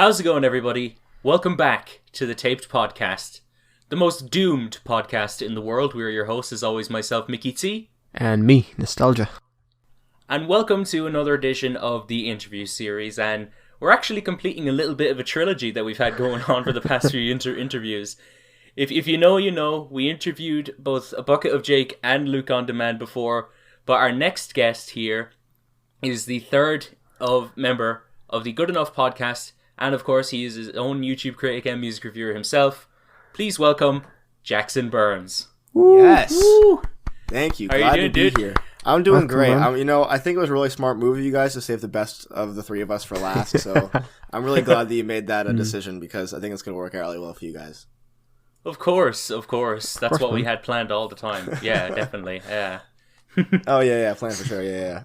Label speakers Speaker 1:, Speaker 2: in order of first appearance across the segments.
Speaker 1: How's it going, everybody? Welcome back to the TAPED podcast, the most doomed podcast in the world. We're your hosts, as always, myself, MickyT.
Speaker 2: And me, Nostalgia.
Speaker 1: And welcome to another edition of the interview series. And we're actually completing a little bit of a trilogy that we've had going on for the past few interviews. If you know, you know. We interviewed both A Bucket of Jake and Luke on Demand before, but our next guest here is the third member of the Good Enough podcast, and of course he is his own YouTube critic and music reviewer himself. Please welcome Jackson Burns.
Speaker 3: Yes.
Speaker 1: Woo!
Speaker 3: Thank you.
Speaker 1: How
Speaker 3: Glad
Speaker 1: you
Speaker 3: to
Speaker 1: doing,
Speaker 3: be
Speaker 1: dude?
Speaker 3: here. I'm doing
Speaker 2: Welcome,
Speaker 3: great.
Speaker 2: man.
Speaker 3: I think it was a really smart move of you guys to save the best of the three of us for last. So I'm really glad that you made that a decision because I think it's going to work out really well for you guys.
Speaker 1: Of course. That's what we
Speaker 2: man.
Speaker 1: had planned all the time. Yeah, definitely. Yeah.
Speaker 3: Oh, yeah. Plan for sure. Yeah.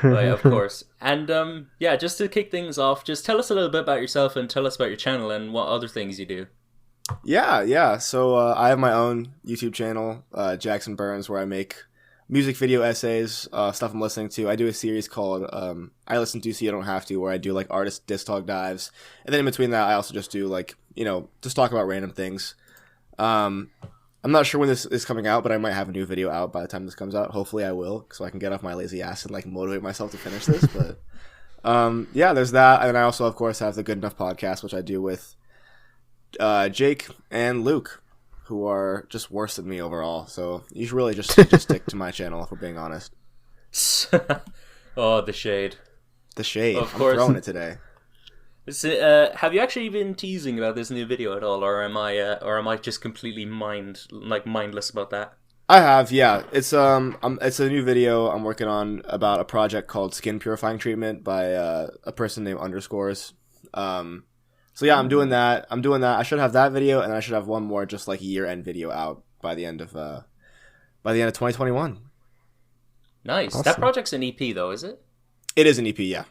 Speaker 1: Right, of course. And just to kick things off, just tell us a little bit about yourself and tell us about your channel and what other things you do.
Speaker 3: Yeah. So I have my own YouTube channel, Jackson Burns, where I make music video essays, stuff I'm listening to. I do a series called I Listen To So You Don't Have To, where I do like artist discog dives. And then in between that, I also just do like, just talk about random things. I'm not sure when this is coming out, but I might have a new video out by the time this comes out. Hopefully I will, so I can get off my lazy ass and like motivate myself to finish this. But there's that. And I also, of course, have the Good Enough podcast, which I do with Jake and Luke, who are just worse than me overall. So you should really just stick to my channel if we're being honest.
Speaker 1: Oh, the shade.
Speaker 3: The shade.
Speaker 1: Of
Speaker 3: I'm
Speaker 1: course.
Speaker 3: throwing it today.
Speaker 1: Have you actually been teasing about this new video at all, or am I just completely mindless about that?
Speaker 3: I have, yeah. It's a new video I'm working on about a project called Skin Purifying Treatment by a person named Underscores. So yeah, I'm doing that. I should have that video, and I should have one more just like year-end video out by the end of 2021.
Speaker 1: Nice.
Speaker 2: Awesome.
Speaker 1: That project's an EP though, is it?
Speaker 3: It is an EP, yeah.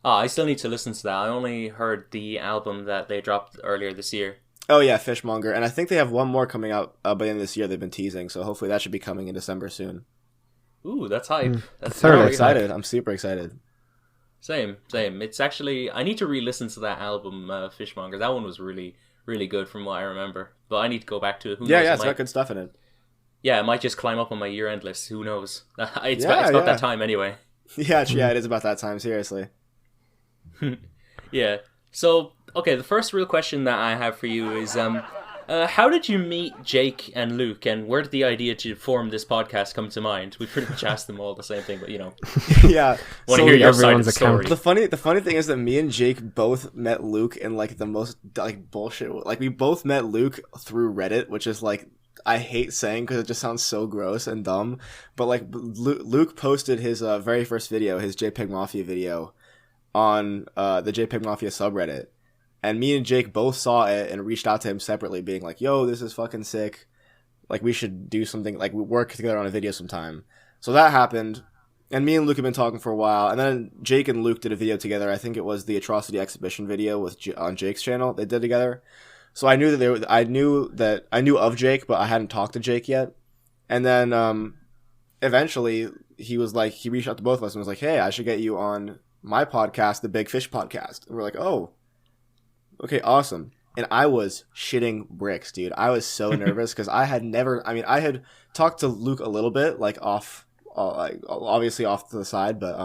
Speaker 1: I still need to listen to that. I only heard the album that they dropped earlier this year.
Speaker 3: Oh yeah, Fishmonger, and I think they have one more coming out by the end of this year. They've been teasing, so hopefully that should be coming in December soon.
Speaker 1: Ooh, that's hype. That's
Speaker 2: Third
Speaker 3: I'm
Speaker 1: very
Speaker 3: excited.
Speaker 1: hype.
Speaker 3: I'm super excited.
Speaker 1: Same. It's actually, I need to re-listen to that album, Fishmonger. That one was really, really good from what I remember. But I need to go back to it. Who knows?
Speaker 3: Yeah, it's got good stuff in it.
Speaker 1: Yeah, it might just climb up on my year-end list. Who knows? It's
Speaker 3: Yeah,
Speaker 1: about
Speaker 3: yeah.
Speaker 1: that time anyway.
Speaker 3: Yeah, it is about that time. Seriously.
Speaker 1: Yeah. So, okay, the first real question that I have for you is, how did you meet Jake and Luke, and where did the idea to form this podcast come to mind? We pretty much asked them all the same thing, but
Speaker 3: Yeah.
Speaker 1: want to
Speaker 2: So
Speaker 1: hear your side of
Speaker 2: everyone's
Speaker 1: the story.
Speaker 3: The funny thing is that me and Jake both met Luke in like the most like bullshit. Like we both met Luke through Reddit, which is like I hate saying because it just sounds so gross and dumb. But like Luke posted his very first video, his JPEG Mafia video, on the JPEG Mafia subreddit, and me and Jake both saw it and reached out to him separately, being like, "Yo, this is fucking sick. Like we should do something. Like we work together on a video sometime." So that happened. And me and Luke have been talking for a while, and then Jake and Luke did a video together. I think it was the Atrocity Exhibition video on Jake's channel. They did together, so I knew that I knew of Jake, but I hadn't talked to Jake yet. And then eventually he reached out to both of us and was like, "Hey, I should get you on my podcast, the Big Fish Podcast." And we're like, "Oh, okay, awesome." And I was shitting bricks, dude. I was so nervous because I had talked to Luke a little bit, like obviously off to the side, but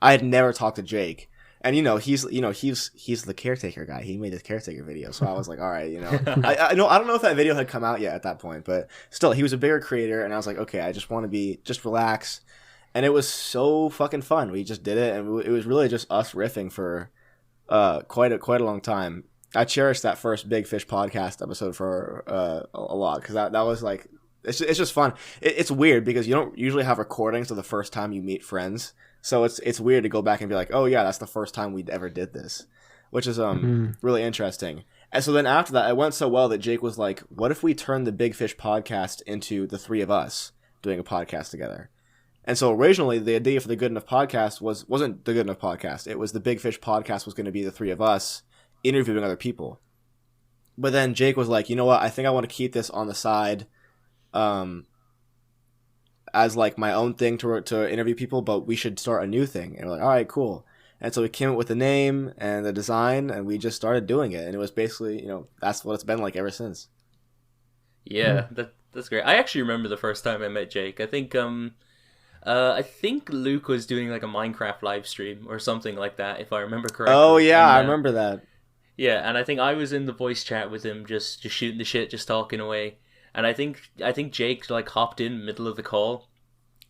Speaker 3: I had never talked to Jake. And he's the caretaker guy. He made his caretaker video, so I was like, all right, I don't know if that video had come out yet at that point, but still, he was a bigger creator, and I was like, okay, I just want to just relax, and it was so fucking fun. We just did it, and it was really just us riffing for quite a long time. I cherished that first Big Fish podcast episode for a lot because that was like it's just fun. It's weird because you don't usually have recordings of the first time you meet friends. So it's weird to go back and be like, oh yeah, that's the first time we ever did this, which is really interesting. And so then after that, it went so well that Jake was like, what if we turn the Big Fish podcast into the three of us doing a podcast together? And so originally the idea for the Good Enough podcast wasn't the Good Enough podcast. It was the Big Fish podcast was going to be the three of us interviewing other people. But then Jake was like, you know what? I think I want to keep this on the side as like my own thing to interview people, but we should start a new thing. And we're like, all right, cool. And so we came up with the name and the design, and we just started doing it. And it was basically, that's what it's been like ever since.
Speaker 1: Yeah, that's great. I actually remember the first time I met Jake. I think Luke was doing like a Minecraft live stream or something like that, if I remember correctly.
Speaker 3: Oh yeah, I remember that.
Speaker 1: Yeah, and I think I was in the voice chat with him, just shooting the shit, just talking away. And I think Jake like hopped in middle of the call.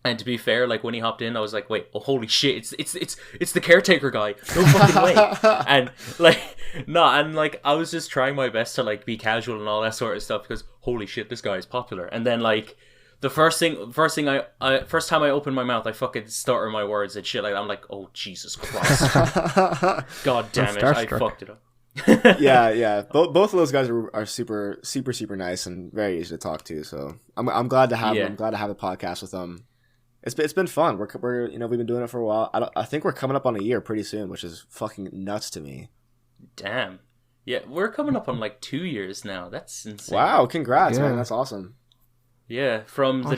Speaker 1: And to be fair, like when he hopped in, I was like, "Wait, oh holy shit! It's the caretaker guy! No fucking way!" And like, no, and like I was just trying my best to like be casual and all that sort of stuff because holy shit, this guy is popular. And then like the first time I opened my mouth, I fucking stutter my words and shit like that. I'm like, "Oh Jesus Christ! God damn it! I fucked it up."
Speaker 3: yeah. Both of those guys are super super super nice and very easy to talk to. So I'm glad to have them. I'm glad to have a podcast with them. It's been fun. We're we've been doing it for a while. I think we're coming up on a year pretty soon, which is fucking nuts to me.
Speaker 1: Damn. Yeah, we're coming up on like 2 years now. That's insane.
Speaker 3: Wow, congrats, man. That's awesome.
Speaker 1: Yeah, from the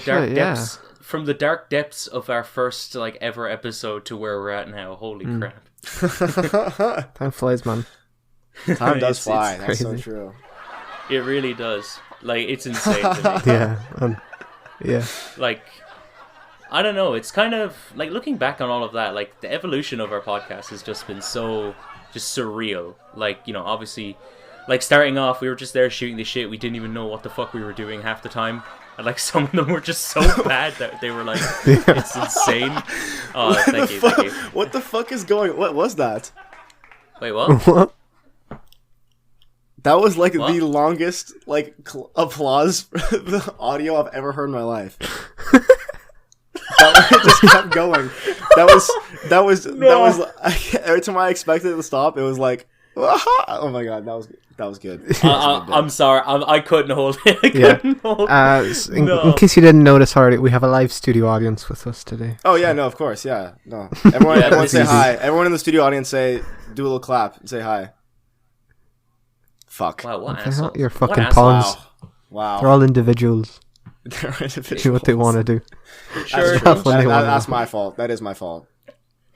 Speaker 1: dark depths of our first like ever episode to where we're at now. Holy crap.
Speaker 2: Time flies, man.
Speaker 3: Time does fly. That's so true.
Speaker 1: It really does. Like it's insane to me.
Speaker 2: Yeah.
Speaker 1: Like I don't know, it's kind of like looking back on all of that, like the evolution of our podcast has just been so just surreal. Like, obviously like starting off we were just there shooting the shit, we didn't even know what the fuck we were doing half the time. And like some of them were just so bad that they were like it's insane. Oh, thank you.
Speaker 3: What the fuck is going? What was that?
Speaker 1: Wait, what?
Speaker 2: What?
Speaker 3: That was like the longest like applause for the audio I've ever heard in my life. That just kept going. That was every time I expected it to stop, it was like, oh my god, that was good.
Speaker 1: I'm sorry, I couldn't hold it.
Speaker 2: In case you didn't notice already, we have a live studio audience with us today.
Speaker 3: Oh yeah, no, of course, yeah, no. Everyone say hi. Everyone in the studio audience do a little clap and say hi. Fuck.
Speaker 1: Wow, what asshole.
Speaker 2: You're fucking pawns.
Speaker 3: Wow.
Speaker 2: They're all individuals.
Speaker 3: They're individuals.
Speaker 2: Do what they want to do.
Speaker 1: Sure,
Speaker 3: that's my fault. That is my fault.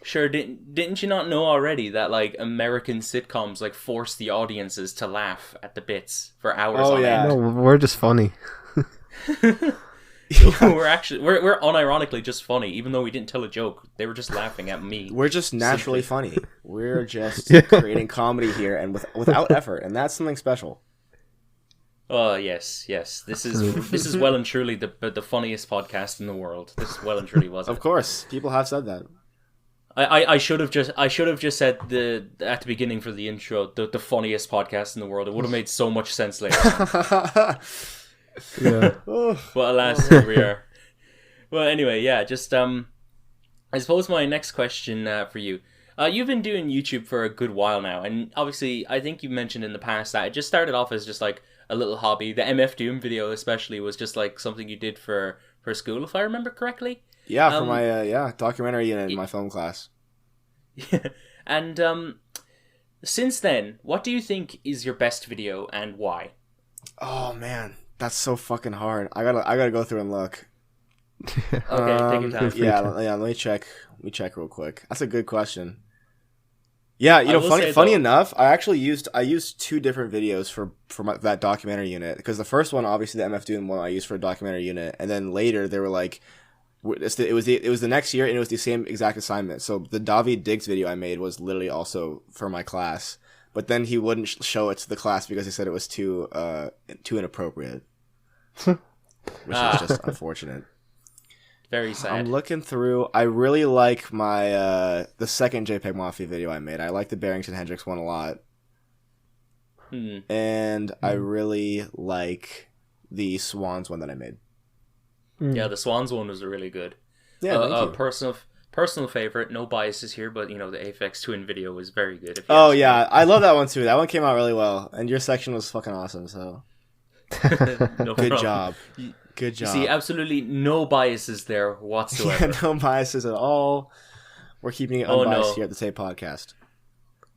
Speaker 1: Sure, didn't you not know already that like American sitcoms like force the audiences to laugh at the bits for hours on end?
Speaker 2: No, we're just funny.
Speaker 1: we're unironically just funny, even though we didn't tell a joke. They were just laughing at me.
Speaker 3: We're just naturally funny. We're just creating comedy here and without effort, and that's something special.
Speaker 1: Oh yes. This is well and truly the funniest podcast in the world. This well and truly was.
Speaker 3: Of course, people have said that.
Speaker 1: I should have just said at the beginning for the intro the funniest podcast in the world. It would have made so much sense later.
Speaker 2: Yeah.
Speaker 1: But alas, here we are. Well, anyway, yeah. Just I suppose my next question for you. You've been doing YouTube for a good while now, and obviously, I think you mentioned in the past that it just started off as just like a little hobby. The MF Doom video, especially, was just like something you did for school, if I remember correctly.
Speaker 3: Yeah, for my documentary unit in my film class.
Speaker 1: Yeah, and since then, what do you think is your best video and why?
Speaker 3: Oh man, that's so fucking hard. I gotta go through and look.
Speaker 1: Okay, take your time.
Speaker 3: Yeah. Let me check. Real quick. That's a good question. Yeah, funny enough, I used two different videos for that documentary unit, because the first one, obviously the MF Doom one, I used for a documentary unit, and then later they were like, it was the next year, and it was the same exact assignment. So the David Diggs video I made was literally also for my class, but then he wouldn't show it to the class because he said it was too inappropriate, which is just unfortunate.
Speaker 1: Very sad.
Speaker 3: I'm looking through. I really like my the second JPEG Mafia video I made. I like the Barrington Hendricks one a lot. And I really like the Swans one that I made.
Speaker 1: Yeah, the Swans one was really good.
Speaker 3: Yeah,
Speaker 1: personal favorite. No biases here, but the Aphex Twin video was very good.
Speaker 3: Oh yeah, I love that one too. That one came out really well, and your section was fucking awesome. So good job. Good job.
Speaker 1: You see, absolutely no biases there whatsoever.
Speaker 3: Yeah, no biases at all. We're keeping it unbiased here at the TAPED podcast.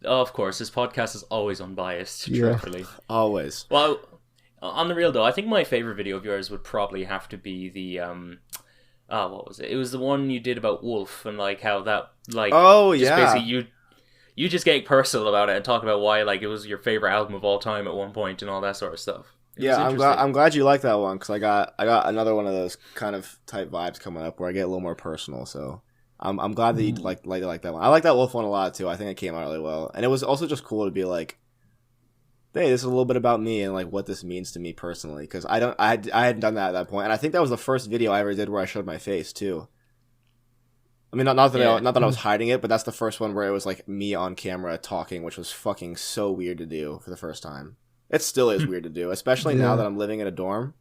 Speaker 1: Oh, of course, this podcast is always unbiased, truthfully.
Speaker 3: Always.
Speaker 1: Well, on the real though, I think my favorite video of yours would probably have to be the what was it? It was the one you did about Wolf and like how that like.
Speaker 3: Oh
Speaker 1: just
Speaker 3: yeah.
Speaker 1: Basically, you just getting personal about it and talking about why like it was your favorite album of all time at one point and all that sort of stuff.
Speaker 3: Yeah, I'm glad you like that one, because I got another one of those kind of type vibes coming up where I get a little more personal. So I'm glad that you like that one. I like that Wolf one a lot too. I think it came out really well, and it was also just cool to be like, hey, this is a little bit about me and like what this means to me personally, because I hadn't done that at that point, and I think that was the first video I ever did where I showed my face too. I mean, not that I was hiding it, but that's the first one where it was like me on camera talking, which was fucking so weird to do for the first time. It still is weird to do, especially now that I'm living in a dorm.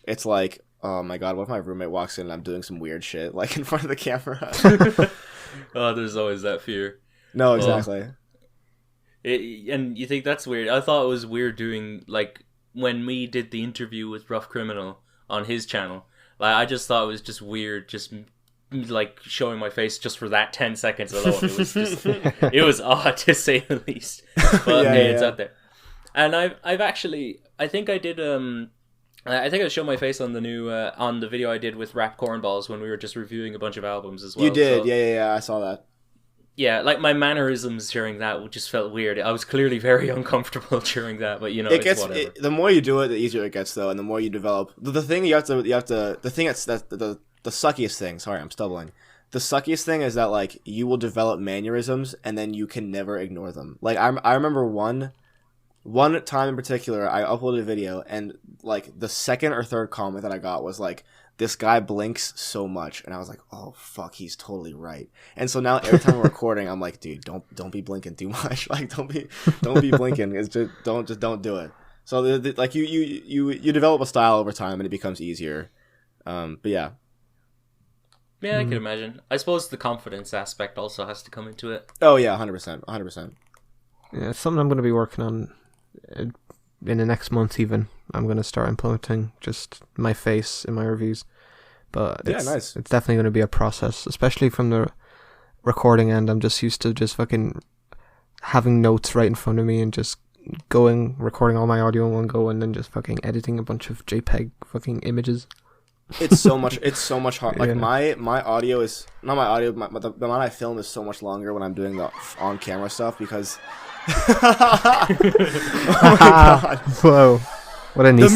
Speaker 3: It's like, oh my god, what if my roommate walks in and I'm doing some weird shit like in front of the camera?
Speaker 1: Oh, there's always that fear.
Speaker 3: No, exactly.
Speaker 1: And you think that's weird? I thought it was weird doing like when we did the interview with Rough Criminal on his channel. Like I just thought it was just weird, just like showing my face just for that 10 seconds alone. It was just it was odd to say the least. But it's out there. And I've actually, I think I did, I think I showed my face on the new, on the video I did with Rap Cornballs when we were just reviewing a bunch of albums as well.
Speaker 3: You did, so, yeah, I saw that.
Speaker 1: Yeah, like my mannerisms during that just felt weird. I was clearly very uncomfortable during that, but you know, whatever.
Speaker 3: The more you do it, the easier it gets though, and the more you develop. The thing you have to, the thing that's the suckiest thing, sorry, I'm stumbling. The suckiest thing is that like you will develop mannerisms and then you can never ignore them. Like I remember one time in particular, I uploaded a video, and like the second or third comment that I got was like, "This guy blinks so much," and I was like, "Oh fuck, he's totally right." And so now every time we're recording, I'm like, "Dude, don't be blinking too much. Like, don't be blinking. It's just don't do it." So like you develop a style over time, and it becomes easier. But yeah.
Speaker 1: Yeah, I can imagine. I suppose the confidence aspect also has to come into it.
Speaker 3: Oh yeah, 100%.
Speaker 2: Yeah, it's something I'm going to be working on. In the next month even, I'm going to start implementing just my face in my reviews. But it's definitely going to be a process, especially from the recording end. I'm just used to just fucking having notes right in front of me and just recording all my audio in one go, and then just fucking editing a bunch of JPEG fucking images.
Speaker 3: It's so much hard. Like my audio is not my audio. The amount I film is so much longer when I'm doing the on camera stuff because. Oh my god!
Speaker 2: Whoa! What a neat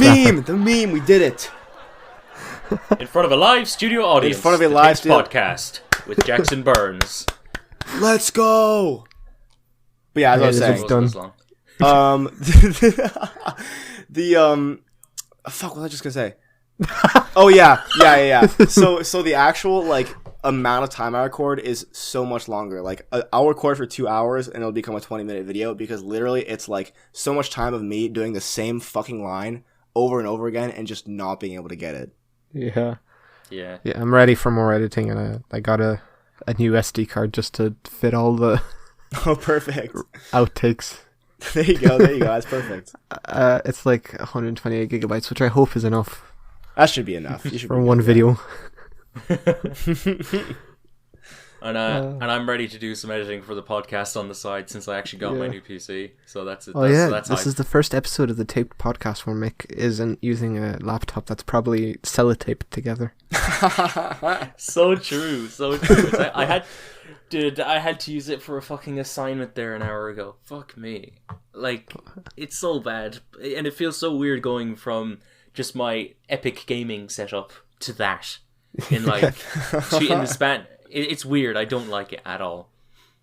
Speaker 3: the meme. We did it
Speaker 1: in front of a live studio audience.
Speaker 3: In front of a live studio
Speaker 1: podcast with Jackson Burns.
Speaker 3: Let's go! But yeah, as I was saying, fuck. What was I just gonna say? Oh yeah. So the actual like amount of time I record is so much longer. Like I'll record for 2 hours and it'll become a 20-minute video because literally it's like so much time of me doing the same fucking line over and over again and just not being able to get it.
Speaker 2: Yeah, I'm ready for more editing, and I got a new SD card just to fit all the
Speaker 3: perfect
Speaker 2: outtakes.
Speaker 3: There you go, that's perfect.
Speaker 2: It's like 128 gigabytes, which I hope is enough.
Speaker 3: That should be enough. You should
Speaker 2: for one video.
Speaker 1: And I'm ready to do some editing for the podcast on the side since I actually got my new PC. So that's it.
Speaker 2: This is the first episode of the taped podcast where Mick isn't using a laptop that's probably sellotaped together.
Speaker 1: So true. I had to use it for a fucking assignment there an hour ago. Fuck me. Like, it's so bad. And it feels so weird going from just my epic gaming setup to that. In like, in the span. It's weird. I don't like it at all.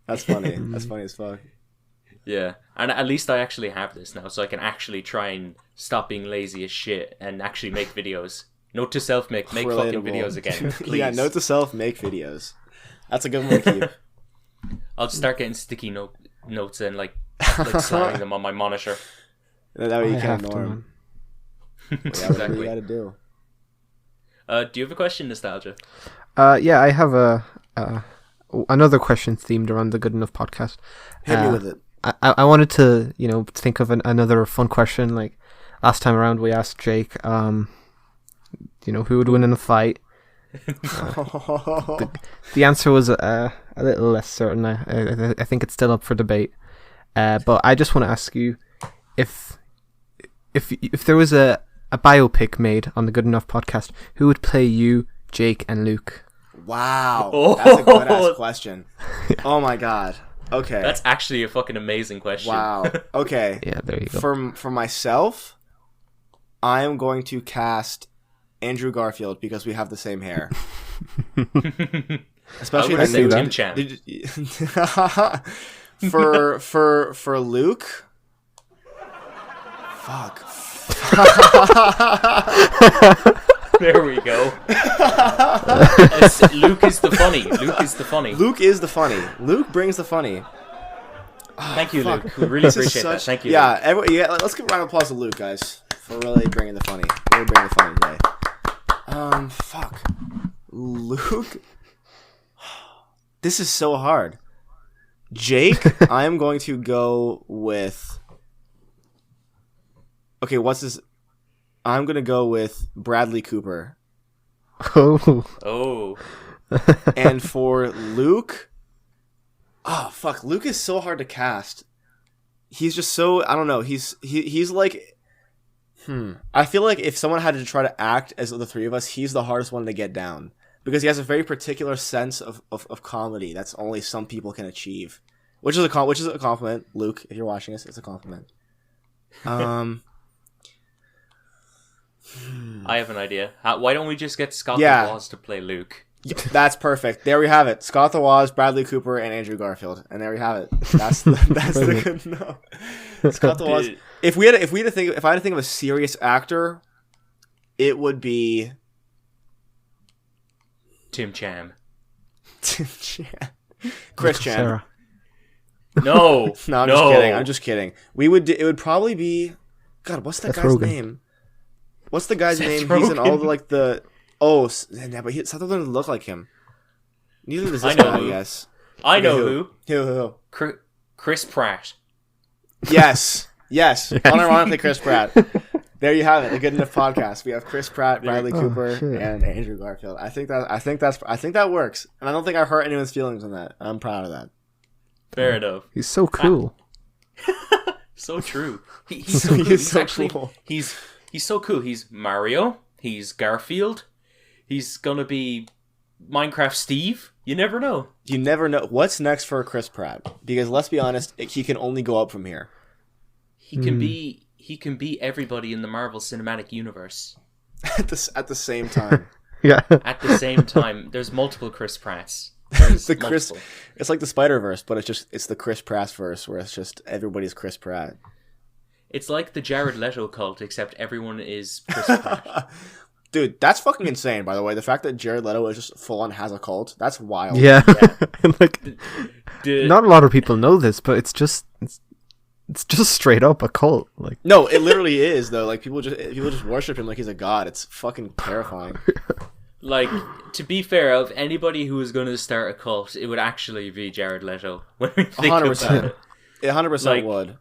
Speaker 3: That's funny. That's funny as fuck.
Speaker 1: Yeah. And at least I actually have this now, so I can actually try and stop being lazy as shit and actually make videos. Note to self, make fucking videos again, please.
Speaker 3: Yeah, note to self, make videos. That's a good one to keep.
Speaker 1: I'll just start getting sticky notes and like slamming them on my monitor.
Speaker 3: That way you can't ignore them.
Speaker 1: Exactly.
Speaker 3: What you gotta do.
Speaker 1: Do you have a question, Nostalgia?
Speaker 2: Yeah, I have another question themed around the Good Enough podcast.
Speaker 3: Hit me with it.
Speaker 2: I wanted to, think of another fun question. Like last time around, we asked Jake, who would win in a fight. The answer was a little less certain. I think it's still up for debate. But I just want to ask you if there was a biopic made on the Good Enough podcast, who would play you, Jake, and Luke?
Speaker 3: Wow, that's a good ass question. Oh my god. Okay.
Speaker 1: That's actually a fucking amazing question.
Speaker 3: Wow. Okay.
Speaker 2: Yeah, there you go.
Speaker 3: For myself, I am going to cast Andrew Garfield because we have the same hair. Especially
Speaker 1: I say Tim Chan.
Speaker 3: For Luke. Fuck.
Speaker 1: There we go. Luke is the funny. Luke is the funny.
Speaker 3: Luke is the funny. Luke brings the funny.
Speaker 1: Thank you, Luke. We really appreciate that. Thank you.
Speaker 3: Yeah, let's give a round of applause to Luke, guys, for really bringing the funny. Really bringing the funny today. Fuck. Luke. This is so hard. Jake, I am going to go with. Okay, what's this? I'm going to go with Bradley Cooper.
Speaker 2: Oh.
Speaker 3: And for Luke, fuck, Luke is so hard to cast. He's just so, I don't know, he's like, I feel like if someone had to try to act as the three of us, he's the hardest one to get down. Because he has a very particular sense of comedy that's only some people can achieve. Which is a compliment, Luke, if you're watching this, it's a compliment.
Speaker 1: I have an idea. Why don't we just get Scott the Woz to play Luke?
Speaker 3: That's perfect. There we have it. Scott the Woz, Bradley Cooper, and Andrew Garfield. And there we have it. That's the good no. Scott the Woz. If I had to think of a serious actor, it would be
Speaker 1: Tim Chan.
Speaker 3: Chris Chan.
Speaker 1: No.
Speaker 3: No, I'm just kidding. It would probably be, God, what's that guy's name? What's the guy's name?
Speaker 1: Rogen.
Speaker 3: He's in all the but Seth Rogen doesn't look like him. Neither does this guy, I guess.
Speaker 1: I know who.
Speaker 3: Who?
Speaker 1: Chris Pratt.
Speaker 3: Yes. Unironically, Chris Pratt. There you have it. A good enough podcast. We have Chris Pratt, Bradley Cooper, and Andrew Garfield. I think that works, and I don't think I hurt anyone's feelings on that. I'm proud of that.
Speaker 1: Fair enough.
Speaker 2: He's so cool.
Speaker 1: So true. He's so cool. He's so cool. He's Mario. He's Garfield. He's gonna be Minecraft Steve. You never know.
Speaker 3: You never know. What's next for Chris Pratt? Because let's be honest, he can only go up from here.
Speaker 1: He can be everybody in the Marvel Cinematic Universe.
Speaker 3: At the same time.
Speaker 2: Yeah.
Speaker 1: At the same time, there's multiple Chris Pratts.
Speaker 3: It's like the Spider-Verse, but it's the Chris Pratt verse, where it's just everybody's Chris Pratt.
Speaker 1: It's like the Jared Leto cult, except everyone is Chris Pratt.
Speaker 3: Dude, that's fucking insane, by the way. The fact that Jared Leto is just full on has a cult, that's wild.
Speaker 2: Yeah. Not a lot of people know this, but it's just straight up a cult. Like,
Speaker 3: no, it literally is though. Like people just worship him like he's a god. It's fucking terrifying.
Speaker 1: Like, to be fair, of anybody who was going to start a cult, it would actually be Jared Leto. When we think
Speaker 3: 100%.
Speaker 1: about it.
Speaker 3: It 100% would.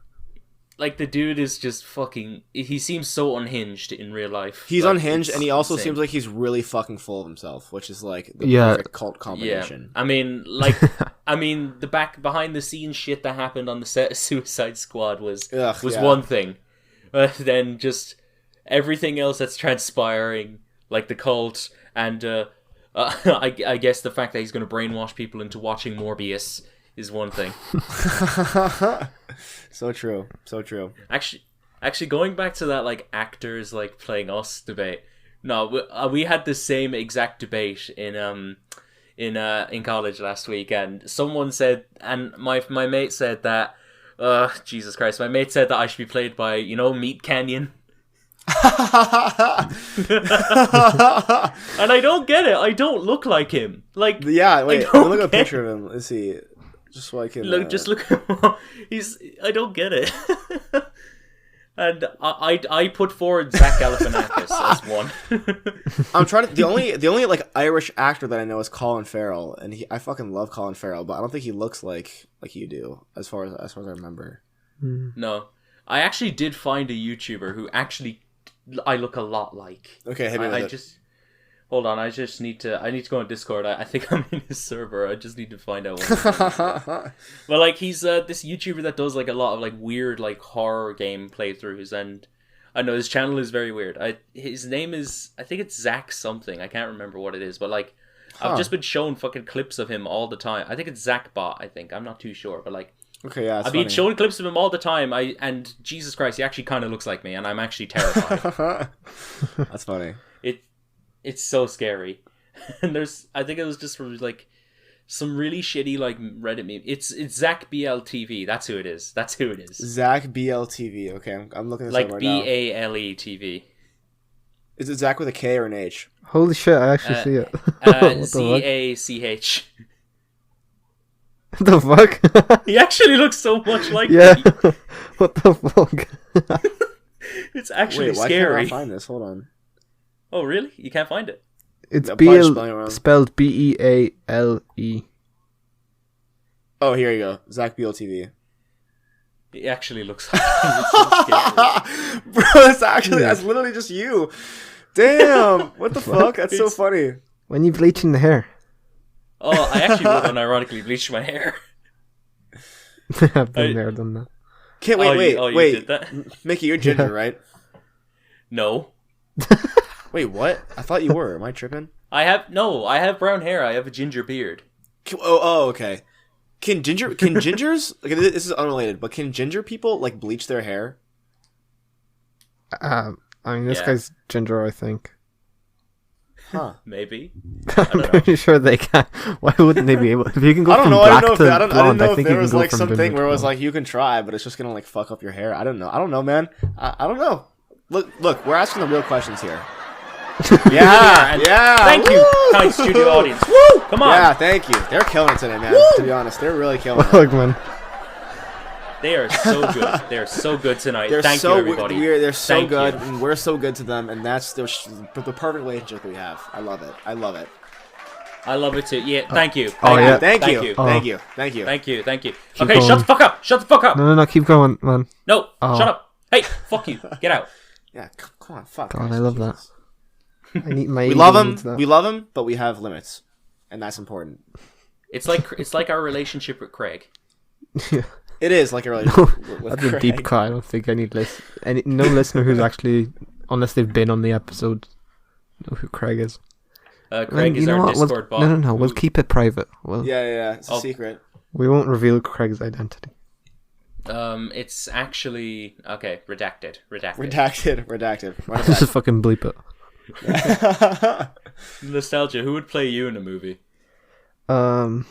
Speaker 1: Like, the dude is just fucking... He seems so unhinged in real life.
Speaker 3: He's unhinged, and he also seems like he's really fucking full of himself, which is, like, the perfect cult combination.
Speaker 1: Yeah. I mean, the behind-the-scenes shit that happened on the set of Suicide Squad was one thing. But then just everything else that's transpiring, like the cult, and I guess the fact that he's going to brainwash people into watching Morbius is one thing.
Speaker 3: So true.
Speaker 1: Actually, going back to that, like, actors like playing us debate. No, we had the same exact debate in college last week, and someone said, and my mate said that, Jesus Christ, my mate said that I should be played by, Meat Canyon. And I don't get it. I don't look like him. Like,
Speaker 3: yeah, wait, let me look at a picture of him. Let's see. Just so I can
Speaker 1: just look at him. I don't get it. And I put forward Zach Galifianakis as one.
Speaker 3: I'm trying to. The only like Irish actor that I know is Colin Farrell, and I fucking love Colin Farrell, but I don't think he looks like you do, as far as I remember.
Speaker 1: No, I actually did find a YouTuber who actually I look a lot like.
Speaker 3: Okay, hit me with it.
Speaker 1: Hold on, I need to go on Discord. I think I'm in his server. I just need to find out what But like, he's this YouTuber that does like a lot of like weird like horror game playthroughs, and I know his channel is very weird. His name is, I think it's Zach something. I can't remember what it is, but like I've just been shown fucking clips of him all the time. I think it's Zach Bot. I think I'm not too sure, but like.
Speaker 3: Okay, yeah.
Speaker 1: I've been shown clips of him all the time. And Jesus Christ, he actually kind of looks like me, and I'm actually terrified.
Speaker 3: That's funny.
Speaker 1: It's so scary. And I think it was just from like some really shitty like Reddit meme. It's Zach BLTV. That's who it is.
Speaker 3: Zach BLTV. Okay, I'm looking this
Speaker 1: like
Speaker 3: up right now.
Speaker 1: BALE TV.
Speaker 3: Is it Zach with a K or an H?
Speaker 2: Holy shit! I actually see it.
Speaker 1: ZACH.
Speaker 2: What the fuck?
Speaker 1: He actually looks so much like me.
Speaker 2: What the fuck?
Speaker 1: It's actually
Speaker 3: Wait, why
Speaker 1: scary.
Speaker 3: can't I find this? Hold on.
Speaker 1: Oh, really? You can't find it?
Speaker 2: It's spelled BEALE.
Speaker 3: Oh, here you go. Zach BLTV.
Speaker 1: It actually looks like it's so scary.
Speaker 3: Bro, that's literally just you. Damn. What the fuck? That's so funny.
Speaker 2: When you bleaching the hair?
Speaker 1: Oh, I actually would unironically bleach my hair.
Speaker 2: I've been there, done that.
Speaker 3: Wait.
Speaker 1: You did that?
Speaker 3: Mickey, you're ginger, right?
Speaker 1: No.
Speaker 3: Wait, what? I thought you were. Am I tripping?
Speaker 1: I have brown hair. I have a ginger beard.
Speaker 3: Oh, okay. Can gingers? Okay, this is unrelated, but can ginger people like bleach their hair?
Speaker 2: I mean, this guy's ginger, I think.
Speaker 3: Huh?
Speaker 1: Maybe.
Speaker 2: I'm pretty sure they can. Why wouldn't they be able? If you can go from black to blonde, I think you can go
Speaker 3: like
Speaker 2: from
Speaker 3: something where it was like you can try, but it's just gonna like fuck up your hair. I don't know, man. I don't know. Look, we're asking the real questions here. Yeah.
Speaker 1: Thank you, kind studio audience. Woo! Come on.
Speaker 3: Yeah, thank you. They're killing it today, man. Woo! To be honest, they're really killing it.
Speaker 2: Look, man.
Speaker 1: They are so good. They're so good tonight. Thank you, everybody.
Speaker 3: They're so good, and we're so good to them, and that's the perfect relationship that we have. I love it. I love it too. Yeah, thank you. Thank you.
Speaker 1: Okay, shut the fuck up.
Speaker 2: No, keep going, man.
Speaker 1: No, shut up. Hey, fuck you. Get out.
Speaker 3: Yeah, come on, fuck.
Speaker 2: God, I love that. I need my.
Speaker 3: We love him, but we have limits, and that's important.
Speaker 1: It's like our relationship with Craig.
Speaker 2: Yeah.
Speaker 3: It is like a relationship with
Speaker 2: That's
Speaker 3: Craig.
Speaker 2: a deep cut. I don't think no listener who's actually, unless they've been on the episode, know who Craig is.
Speaker 1: Craig is our Discord bot.
Speaker 2: No. We'll keep it private.
Speaker 3: Yeah. It's a secret.
Speaker 2: We won't reveal Craig's identity.
Speaker 1: It's actually redacted.
Speaker 2: Just fucking bleep it.
Speaker 1: Nostalgia. Who would play you in a movie?
Speaker 2: I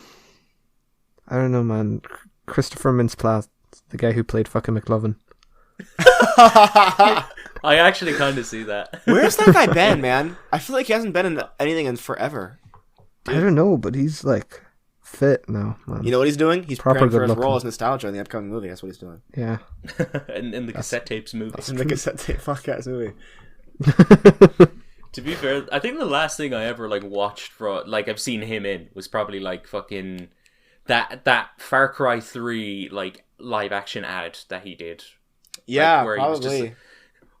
Speaker 2: don't know, man. Christopher Mintz-Plasse, the guy who played fucking McLovin.
Speaker 1: I actually kind of see that.
Speaker 3: Where's that guy been, man? I feel like he hasn't been in anything in forever.
Speaker 2: Dude. I don't know, but he's like fit now, man.
Speaker 3: You know what he's doing? He's preparing for his role as Nostalgia in the upcoming movie. That's what he's doing.
Speaker 2: Yeah.
Speaker 1: in the cassette tapes movie.
Speaker 3: In the cassette tape podcast movie.
Speaker 1: To be fair, I think the last thing I ever watched I've seen him in was probably fucking that Far Cry 3 live action ad that he did.
Speaker 3: Yeah,
Speaker 1: where
Speaker 3: probably.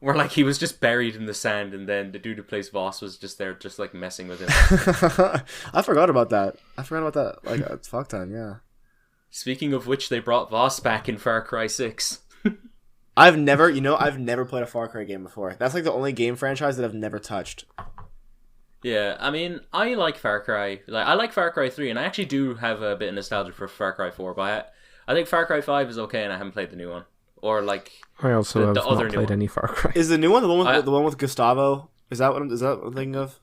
Speaker 1: Where he was just buried in the sand, and then the dude who plays Voss was just there, just messing with him.
Speaker 3: I forgot about that. It's fuck time. Yeah.
Speaker 1: Speaking of which, they brought Voss back in Far Cry 6.
Speaker 3: I've never played a Far Cry game before. That's the only game franchise that I've never touched.
Speaker 1: Yeah, I mean, I like Far Cry. I like Far Cry 3, and I actually do have a bit of nostalgia for Far Cry 4, but I think Far Cry 5 is okay, and I haven't played the new one. Or
Speaker 2: I also have not played any Far Cry.
Speaker 3: Is the new one the one with Gustavo? Is that what I'm thinking of?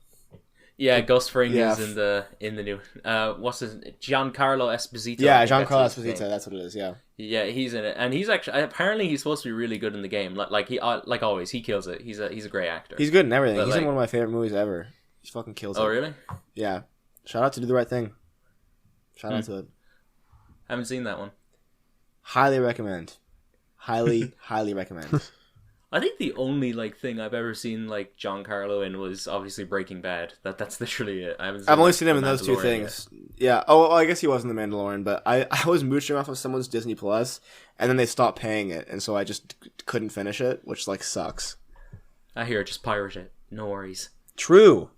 Speaker 1: Yeah, Gus Fring is in the new. What's his Giancarlo Esposito?
Speaker 3: Yeah, Giancarlo Esposito. That's what it is. Yeah.
Speaker 1: Yeah, he's in it, and he's apparently he's supposed to be really good in the game. Like always, he kills it. He's a great actor.
Speaker 3: He's good in everything. But he's in one of my favorite movies ever. He fucking kills it.
Speaker 1: Oh really?
Speaker 3: Yeah. Shout out to Do the Right Thing. Shout out to it.
Speaker 1: Haven't seen that one.
Speaker 3: Highly recommend. Highly recommend.
Speaker 1: I think the only thing I've ever seen Giancarlo in was obviously Breaking Bad. That's literally it. I've
Speaker 3: only seen him in those two things. Yeah. Oh, well, I guess he was in The Mandalorian, but I was mooching off of someone's Disney Plus, and then they stopped paying it, and so I just couldn't finish it, which sucks.
Speaker 1: I hear it. Just pirate it. No worries.
Speaker 3: True.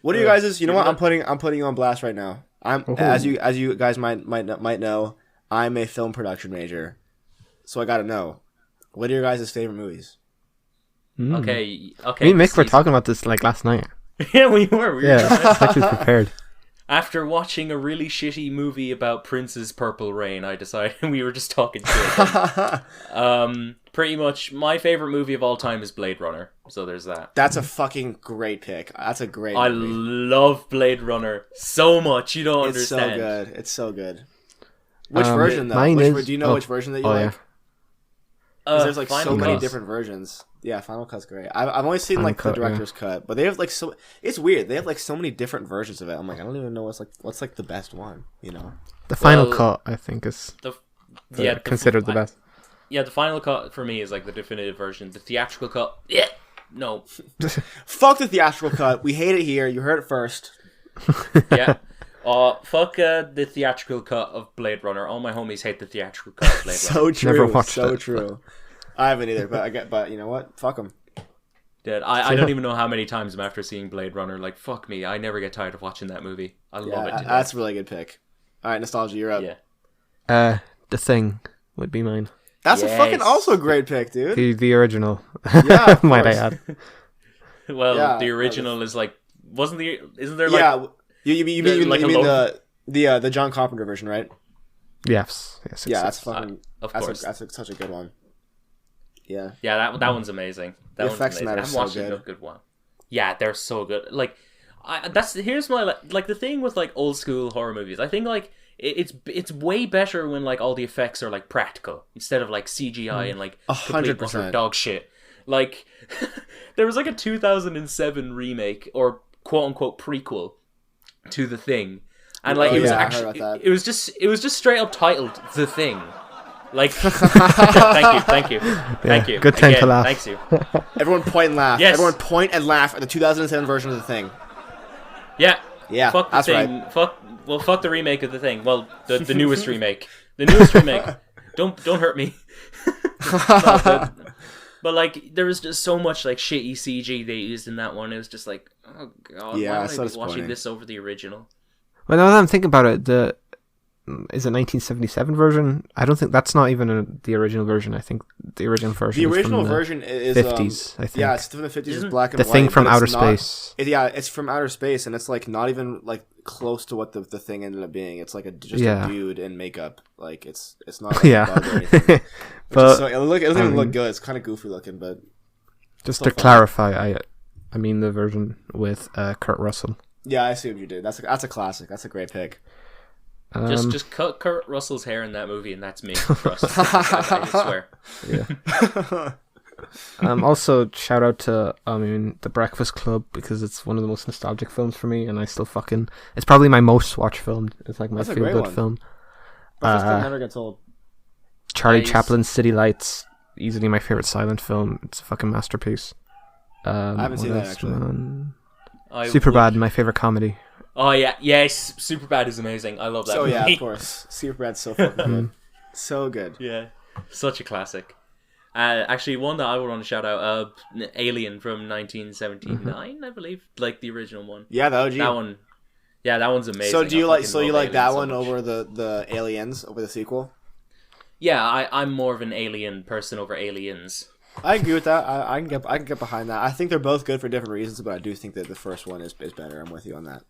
Speaker 3: What do you guys? You know what? I'm putting you on blast right now. As you guys might know, I'm a film production major, so I gotta know, what are your guys' favorite movies?
Speaker 1: Okay.
Speaker 2: Me and Mick were talking about this last night.
Speaker 1: Yeah, we were.
Speaker 2: It's like we prepared.
Speaker 1: After watching a really shitty movie about Prince's Purple Rain, I decided we were just talking shit. Pretty much, my favorite movie of all time is Blade Runner. So there's that.
Speaker 3: That's a fucking great pick. That's a great movie.
Speaker 1: I love Blade Runner so much. You don't understand.
Speaker 3: It's so good. Which version, though? Do you know which version that you like? Because there's like so many different versions. Yeah, Final Cut's great. I've only seen like the director's cut, but they have like so. It's weird. They have like so many different versions of it. I'm like, I don't even know what's like the best one. You know,
Speaker 2: the Final Cut I think is considered the best.
Speaker 1: Yeah, the Final Cut for me is like the definitive version. The theatrical cut, no.
Speaker 3: Fuck the theatrical cut. We hate it here. You heard it first.
Speaker 1: Yeah. Fuck the theatrical cut of Blade Runner. All my homies hate the theatrical cut of Blade Runner.
Speaker 3: So true. Never watched so true. I haven't either, but you know what? Fuck them.
Speaker 1: Dude, I don't even know how many times I'm after seeing Blade Runner. Like, fuck me. I never get tired of watching that movie. I love it.
Speaker 3: That's a really good pick. All right, Nostalgia, you're up.
Speaker 1: Yeah.
Speaker 2: The Thing would be mine.
Speaker 3: That's a fucking also great pick, dude.
Speaker 2: The original.
Speaker 3: Yeah,
Speaker 2: might I add.
Speaker 1: Well, the original is like, isn't there like...
Speaker 3: Yeah, you mean the John Carpenter version, right?
Speaker 2: Yes.
Speaker 3: Yeah, that's fucking...
Speaker 1: of course.
Speaker 3: That's such a good one. Yeah.
Speaker 1: Yeah, that one's amazing.
Speaker 3: The effects in that are so good.
Speaker 1: A good one. Yeah, they're so good. Like, here's my like the thing with like old school horror movies. I think like it's way better when like all the effects are like practical instead of like CGI and like
Speaker 3: 100%
Speaker 1: dog shit. Like there was like a 2007 remake or quote unquote prequel to The Thing, and like it was just straight up titled The Thing. Like, thank you.
Speaker 2: Good time to laugh.
Speaker 1: Thanks you.
Speaker 3: Everyone point and laugh.
Speaker 1: Yes.
Speaker 3: Everyone point and laugh at the 2007 version of The Thing.
Speaker 1: Yeah. Fuck the
Speaker 3: Thing.
Speaker 1: Right. Fuck the remake of The Thing. Well, the newest remake. The newest remake. Don't hurt me. But like, there was just so much like shitty CG they used in that one. It was just like, oh god, why am I watching this over the original?
Speaker 2: Well, now that I'm thinking about it, is it 1977 version? I don't think that's not even the original version. I think the original version.
Speaker 3: The original version is
Speaker 2: 50s. I think.
Speaker 3: Yeah, it's from the 50s. It's black and
Speaker 2: white.
Speaker 3: The
Speaker 2: Thing from outer space.
Speaker 3: It's from outer space, and it's like not even like close to what the thing ended up being. It's like a dude in makeup. Like it's not like a bug or anything. But it doesn't even look good. It's kind of goofy looking, but
Speaker 2: just to clarify, I mean the version with Kurt Russell.
Speaker 3: Yeah, I see what you did. That's a classic. That's a great pick.
Speaker 1: Just cut Kurt Russell's hair in that movie, and that's me. Trust. I swear.
Speaker 2: Yeah. Also, shout out to The Breakfast Club, because it's one of the most nostalgic films for me, and I still it's probably my most watched film. It's like my feel good film.
Speaker 3: Breakfast Club never gets old.
Speaker 2: Charlie Chaplin's City Lights, easily my favorite silent film. It's a fucking masterpiece.
Speaker 3: I haven't seen that actually.
Speaker 2: Superbad, my favorite comedy.
Speaker 1: Oh yeah, yes, Superbad is amazing. I love that movie.
Speaker 3: Yeah, of course. Superbad's so fucking good. So good.
Speaker 1: Yeah, such a classic. Actually, one that I would want to shout out, Alien from 1979, I believe, like the original one.
Speaker 3: Yeah, the OG.
Speaker 1: That one. Yeah, that one's amazing.
Speaker 3: So you like that one over the Aliens, over the sequel?
Speaker 1: Yeah, I'm more of an Alien person over Aliens.
Speaker 3: I agree with that. I can get behind that. I think they're both good for different reasons, but I do think that the first one is better. I'm with you on that.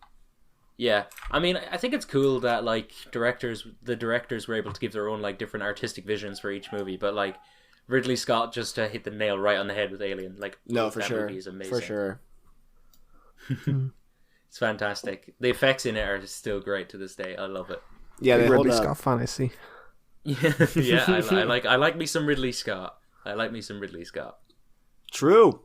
Speaker 1: Yeah, I mean, I think it's cool that like the directors were able to give their own like different artistic visions for each movie, but like Ridley Scott just hit the nail right on the head with Alien. Like,
Speaker 3: for sure,
Speaker 1: movie is amazing.
Speaker 3: For sure.
Speaker 1: It's fantastic. The effects in it are still great to this day. I love it.
Speaker 3: Yeah, they
Speaker 2: Ridley Scott fan, I see.
Speaker 1: Yeah, I like me some Ridley Scott.
Speaker 3: True.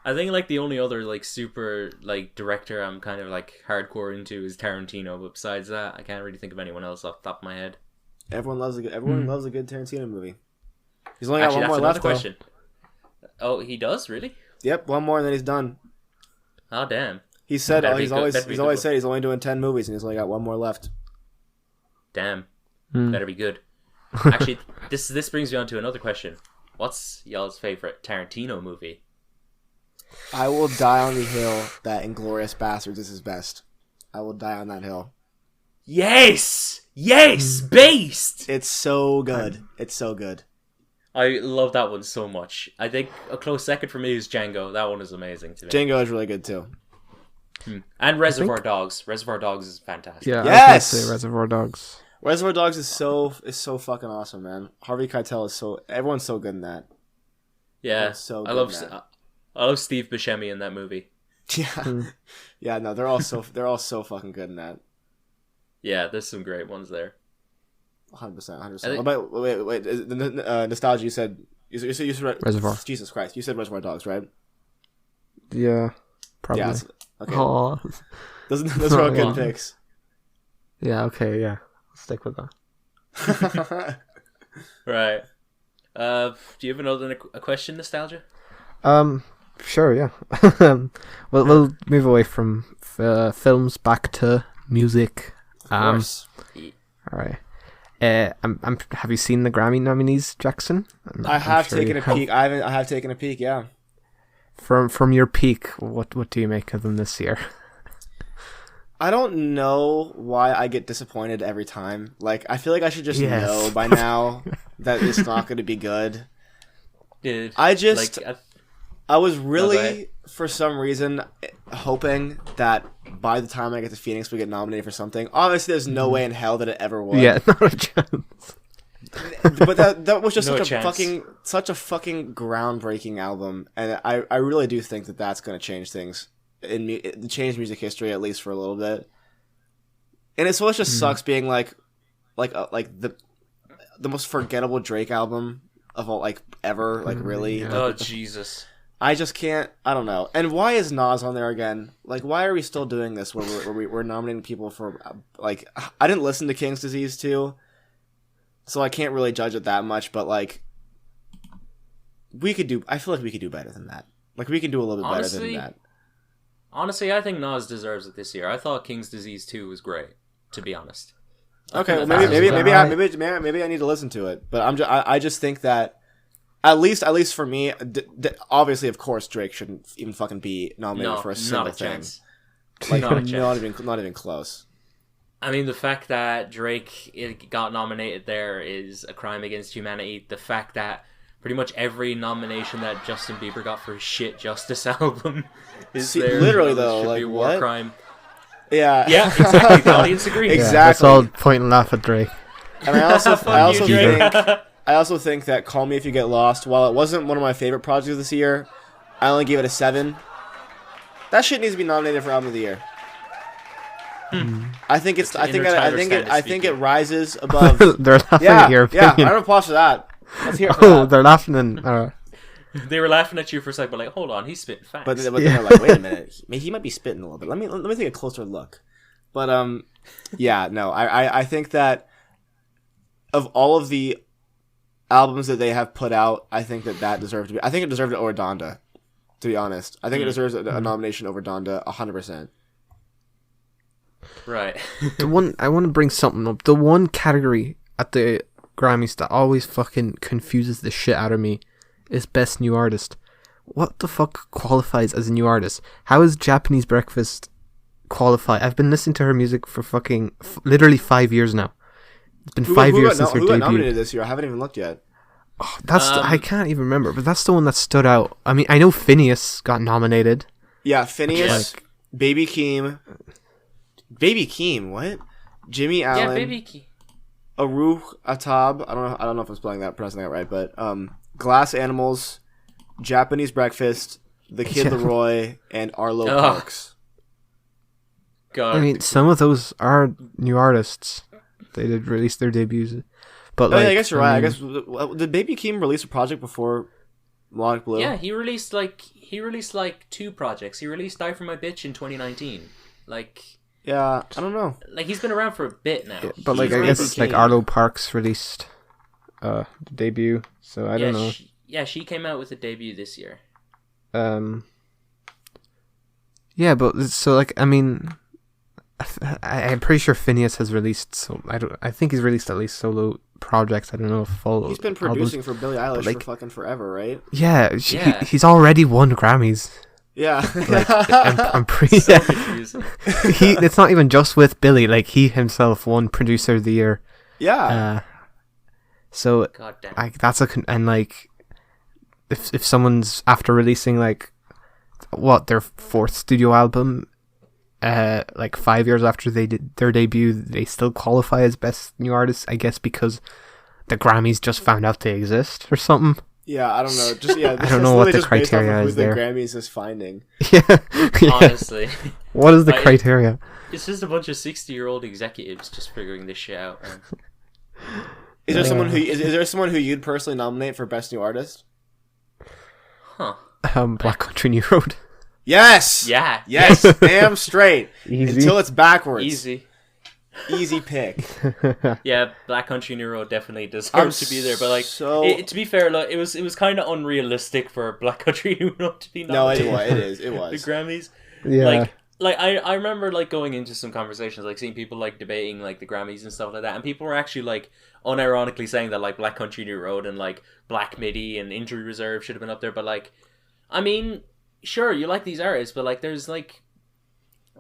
Speaker 1: I think like the only other like super like director I'm kind of like hardcore into is Tarantino, but besides that, I can't really think of anyone else off the top of my head.
Speaker 3: Everyone loves a good Tarantino movie. He's only got one more left.
Speaker 1: Question. Oh, he does, really?
Speaker 3: Yep, one more and then he's done.
Speaker 1: Oh damn.
Speaker 3: He said he's always said he's only doing 10 movies and he's only got one more left.
Speaker 1: Damn. Better be good. Actually, this brings me on to another question. What's y'all's favorite Tarantino movie?
Speaker 3: I will die on the hill that Inglourious Basterds is his best. I will die on that hill.
Speaker 1: Yes! Based!
Speaker 3: It's so good. It's so good.
Speaker 1: I love that one so much. I think a close second for me is Django. That one is amazing to me.
Speaker 3: Django is really good too.
Speaker 1: And Reservoir Dogs. Reservoir Dogs is fantastic.
Speaker 2: Yeah,
Speaker 3: yes,
Speaker 2: I was gonna say Reservoir Dogs.
Speaker 3: Reservoir Dogs is so fucking awesome, man. Harvey Keitel is everyone's so good in that.
Speaker 1: Yeah, I love Steve Buscemi in that movie.
Speaker 3: Yeah, yeah. No, they're all so fucking good in that.
Speaker 1: Yeah, there's some great ones there.
Speaker 3: 100%. Wait. The nostalgia. You said
Speaker 2: Reservoir.
Speaker 3: Jesus Christ, you said Reservoir Dogs, right?
Speaker 2: Yeah, probably.
Speaker 3: Yeah, okay.
Speaker 2: Aww.
Speaker 3: Those are all good picks.
Speaker 2: Yeah. Okay. Yeah. Stick with that.
Speaker 1: Right. Do you have another question, nostalgia?
Speaker 2: Sure. Yeah. We'll move away from films back to music.
Speaker 3: Of course.
Speaker 2: All right. Have you seen the Grammy nominees, Jackson?
Speaker 3: I have taken a peek. I have taken a peek. Yeah.
Speaker 2: From your peak, what do you make of them this year?
Speaker 3: I don't know why I get disappointed every time. Like, I feel like I should just know by now that it's not going to be good.
Speaker 1: Dude,
Speaker 3: I was really, for some reason, hoping that by the time I get to Phoenix, we get nominated for something. Obviously, there's no way in hell that it ever would.
Speaker 2: Yeah, not a chance.
Speaker 3: But that was just such a fucking groundbreaking album, and I really do think that that's going to change things. Change music history, at least for a little bit. And it just sucks being like the most forgettable Drake album of all, like, ever, like, really.
Speaker 2: Yeah.
Speaker 1: Oh, Jesus.
Speaker 3: I just can't. I don't know. And why is Nas on there again? Like, why are we still doing this? Where we're nominating people for, like, I didn't listen to King's Disease 2, so I can't really judge it that much. But, like, I feel like we could do better than that. Like, we can do a little bit better than that.
Speaker 1: Honestly, I think Nas deserves it this year. I thought King's Disease 2 was great, to be honest.
Speaker 3: Okay, well, maybe I need to listen to it. But I just think that at least for me, obviously, of course, Drake shouldn't even fucking be nominated for a single thing.
Speaker 1: Chance.
Speaker 3: Like,
Speaker 1: not a chance.
Speaker 3: Not even close.
Speaker 1: I mean, the fact that Drake got nominated there is a crime against humanity. The fact that pretty much every nomination that Justin Bieber got for his shit Justice album is there.
Speaker 3: Literally, though,
Speaker 1: should
Speaker 3: like,
Speaker 1: be a war crime.
Speaker 3: Yeah.
Speaker 1: Yeah, exactly. The audience agrees.
Speaker 3: Exactly.
Speaker 2: That's all point and laugh at Drake.
Speaker 3: And I also think that Call Me If You Get Lost, while it wasn't one of my favorite projects this year, I only gave it a 7. That shit needs to be nominated for Album of the Year. I think it rises above.
Speaker 2: They're laughing at your opinion.
Speaker 3: Yeah, I don't applause for that. Let's hear it for that.
Speaker 2: They're laughing
Speaker 1: They were laughing at you for a second, but like, hold on, he's spitting facts.
Speaker 3: But they're like, wait a minute, he might be spitting a little bit. Let me take a closer look. But yeah, no, I think that of all of the albums that they have put out, I think that deserved to be. I think it deserved it over Donda. To be honest, I think it deserves a nomination over Donda, 100%.
Speaker 1: Right.
Speaker 2: The one I want to bring something up. The one category at the Grammys that always fucking confuses the shit out of me is Best New Artist. What the fuck qualifies as a new artist? How is Japanese Breakfast qualify? I've been listening to her music for fucking literally 5 years now. It's been 5 years since her debut.
Speaker 3: Who got nominated this year? I haven't even looked yet.
Speaker 2: Oh, I can't even remember, but that's the one that stood out. I mean, I know Phineas got nominated.
Speaker 3: Yeah, Phineas, Baby Keem, what? Jimmy Allen.
Speaker 1: Yeah, Baby Keem.
Speaker 3: Aruch Atab. I don't know if I'm pronouncing that right, but Glass Animals, Japanese Breakfast, The Kid Laroi, and Arlo Parks.
Speaker 1: God.
Speaker 2: I mean, some of those are new artists. They did release their debuts, but
Speaker 3: I guess you're right. I guess did Baby Keem release a project before Melodic Blue?
Speaker 1: Yeah, he released like 2 projects. He released Die For My Bitch in 2019. Like.
Speaker 3: Yeah, I don't know.
Speaker 1: Like, he's been around for a bit now.
Speaker 2: Yeah, but like, I guess like Arlo Parks released the debut, so I don't know.
Speaker 1: She came out with a debut this year.
Speaker 2: Yeah, but so like, I mean, I'm pretty sure Phineas has released. So I think he's released at least solo projects. I don't know if full.
Speaker 3: He's been producing for Billie Eilish for fucking forever, right?
Speaker 2: Yeah, he's already won Grammys.
Speaker 3: Yeah,
Speaker 2: like, I'm pretty. So it's not even just with Billy. Like, he himself won Producer of the Year.
Speaker 3: Yeah.
Speaker 2: So
Speaker 1: God damn.
Speaker 2: and like if someone's after releasing like their fourth studio album, like 5 years after they did their debut, they still qualify as best new artist, I guess because the Grammys just found out they exist or something.
Speaker 3: Yeah, I don't know. Just
Speaker 2: I don't know what the criteria is there.
Speaker 3: The Grammys is finding.
Speaker 2: Yeah.
Speaker 1: Honestly.
Speaker 2: What is the criteria?
Speaker 1: It's just a bunch of 60-year-old executives just figuring this shit out. Man.
Speaker 3: Is there someone who you'd personally nominate for best new artist?
Speaker 1: Huh.
Speaker 2: Black Country New Road.
Speaker 3: Yes.
Speaker 1: Yeah.
Speaker 3: Yes. Damn straight.
Speaker 2: Easy.
Speaker 3: Until it's backwards.
Speaker 1: Easy
Speaker 3: pick.
Speaker 1: Yeah, Black Country New Road definitely deserves to be there, but like, to be fair, like, it was kind of unrealistic for Black Country New Road to be nominated.
Speaker 3: No, it was.
Speaker 1: The Grammys.
Speaker 2: Yeah.
Speaker 1: Like I remember like going into some conversations, like seeing people like debating like the Grammys and stuff like that, and people were actually like unironically saying that like Black Country New Road and like Black MIDI and Injury Reserve should have been up there, but like, I mean, sure, you like these artists, but like there's like,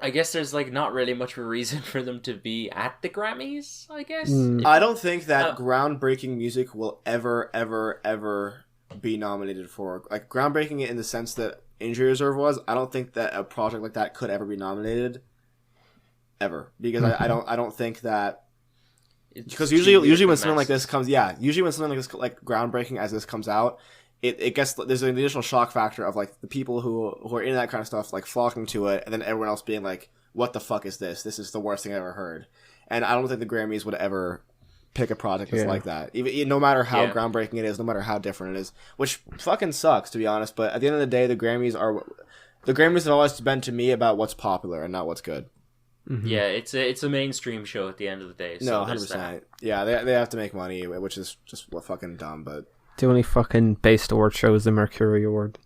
Speaker 1: I guess there's like not really much of a reason for them to be at the Grammys, I guess.
Speaker 3: I don't think that groundbreaking music will ever be nominated for, like, groundbreaking in the sense that Injury Reserve was. I don't think that a project like that could ever be nominated ever, because I don't think that, because usually when something like this comes, usually when something like this, like groundbreaking as this comes out, it gets, there's an additional shock factor of like the people who are into that kind of stuff like flocking to it, and then everyone else being like, what the fuck is this? This is the worst thing I've ever heard. And I don't think the Grammys would ever pick a project that's like that, even no matter how groundbreaking it is, no matter how different it is, which fucking sucks, to be honest. But at the end of the day, the Grammys have always been to me about what's popular and not what's good.
Speaker 1: Mm-hmm. Yeah, it's a mainstream show at the end of the day. So
Speaker 3: no, 100%. Yeah, they have to make money, which is just fucking dumb. But
Speaker 2: the only fucking based award show is the Mercury Award.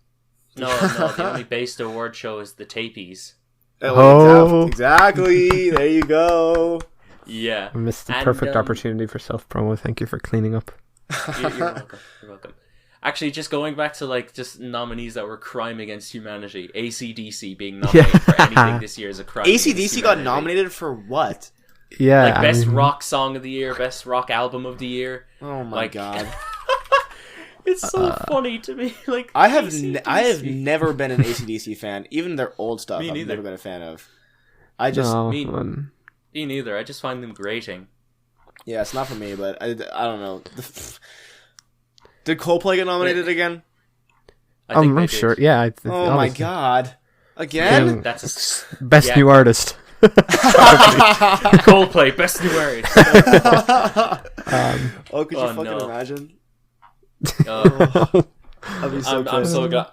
Speaker 1: No, the only based award show is the Tapes.
Speaker 3: Oh, exactly. There you go.
Speaker 1: Yeah.
Speaker 2: I missed the perfect opportunity for self-promo. Thank you for cleaning up.
Speaker 1: You're welcome. You're welcome. Actually, just going back to like just nominees that were crime against humanity. AC/DC being nominated for anything this year is a crime.
Speaker 3: AC/DC got nominated for what?
Speaker 2: Yeah,
Speaker 1: like best rock song of the year, best rock album of the year.
Speaker 3: Oh my god.
Speaker 1: It's so funny to me. Like
Speaker 3: I have never been an AC/DC fan. Even their old stuff, I've never been a fan of.
Speaker 1: Me neither. I just find them grating.
Speaker 3: Yeah, it's not for me, but I don't know. Did Coldplay get nominated again?
Speaker 2: I'm sure. Yeah.
Speaker 3: Oh my god! Again?
Speaker 1: Yeah, that's
Speaker 2: best new artist.
Speaker 1: Coldplay, best new artist.
Speaker 3: Could you fucking imagine?
Speaker 1: I'd be so I'm so glad.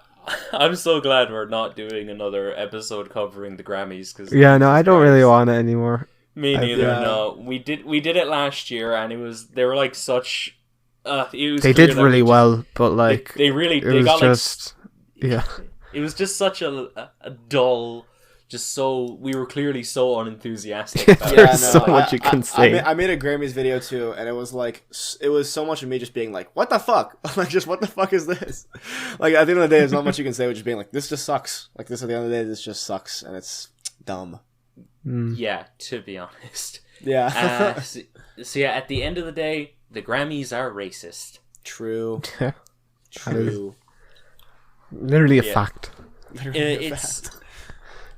Speaker 1: I'm so glad we're not doing another episode covering the Grammys, because
Speaker 2: I don't really want it anymore.
Speaker 1: Me neither. No, we did it last year, and they were like such.
Speaker 2: They did really well, but like
Speaker 1: they got just
Speaker 2: like,
Speaker 1: It was just such a dull. Just so we were clearly so unenthusiastic.
Speaker 2: There's so much you can say.
Speaker 3: I made a Grammys video too, and it was so much of me just being like, "What the fuck? Like, just what the fuck is this?" Like at the end of the day, there's not much you can say, with just being like, "This just sucks." Like this at the end of the day, this just sucks, and it's dumb.
Speaker 1: Yeah, to be honest.
Speaker 3: Yeah.
Speaker 1: So yeah, at the end of the day, the Grammys are racist.
Speaker 3: True.
Speaker 2: True. Literally a fact.
Speaker 1: It's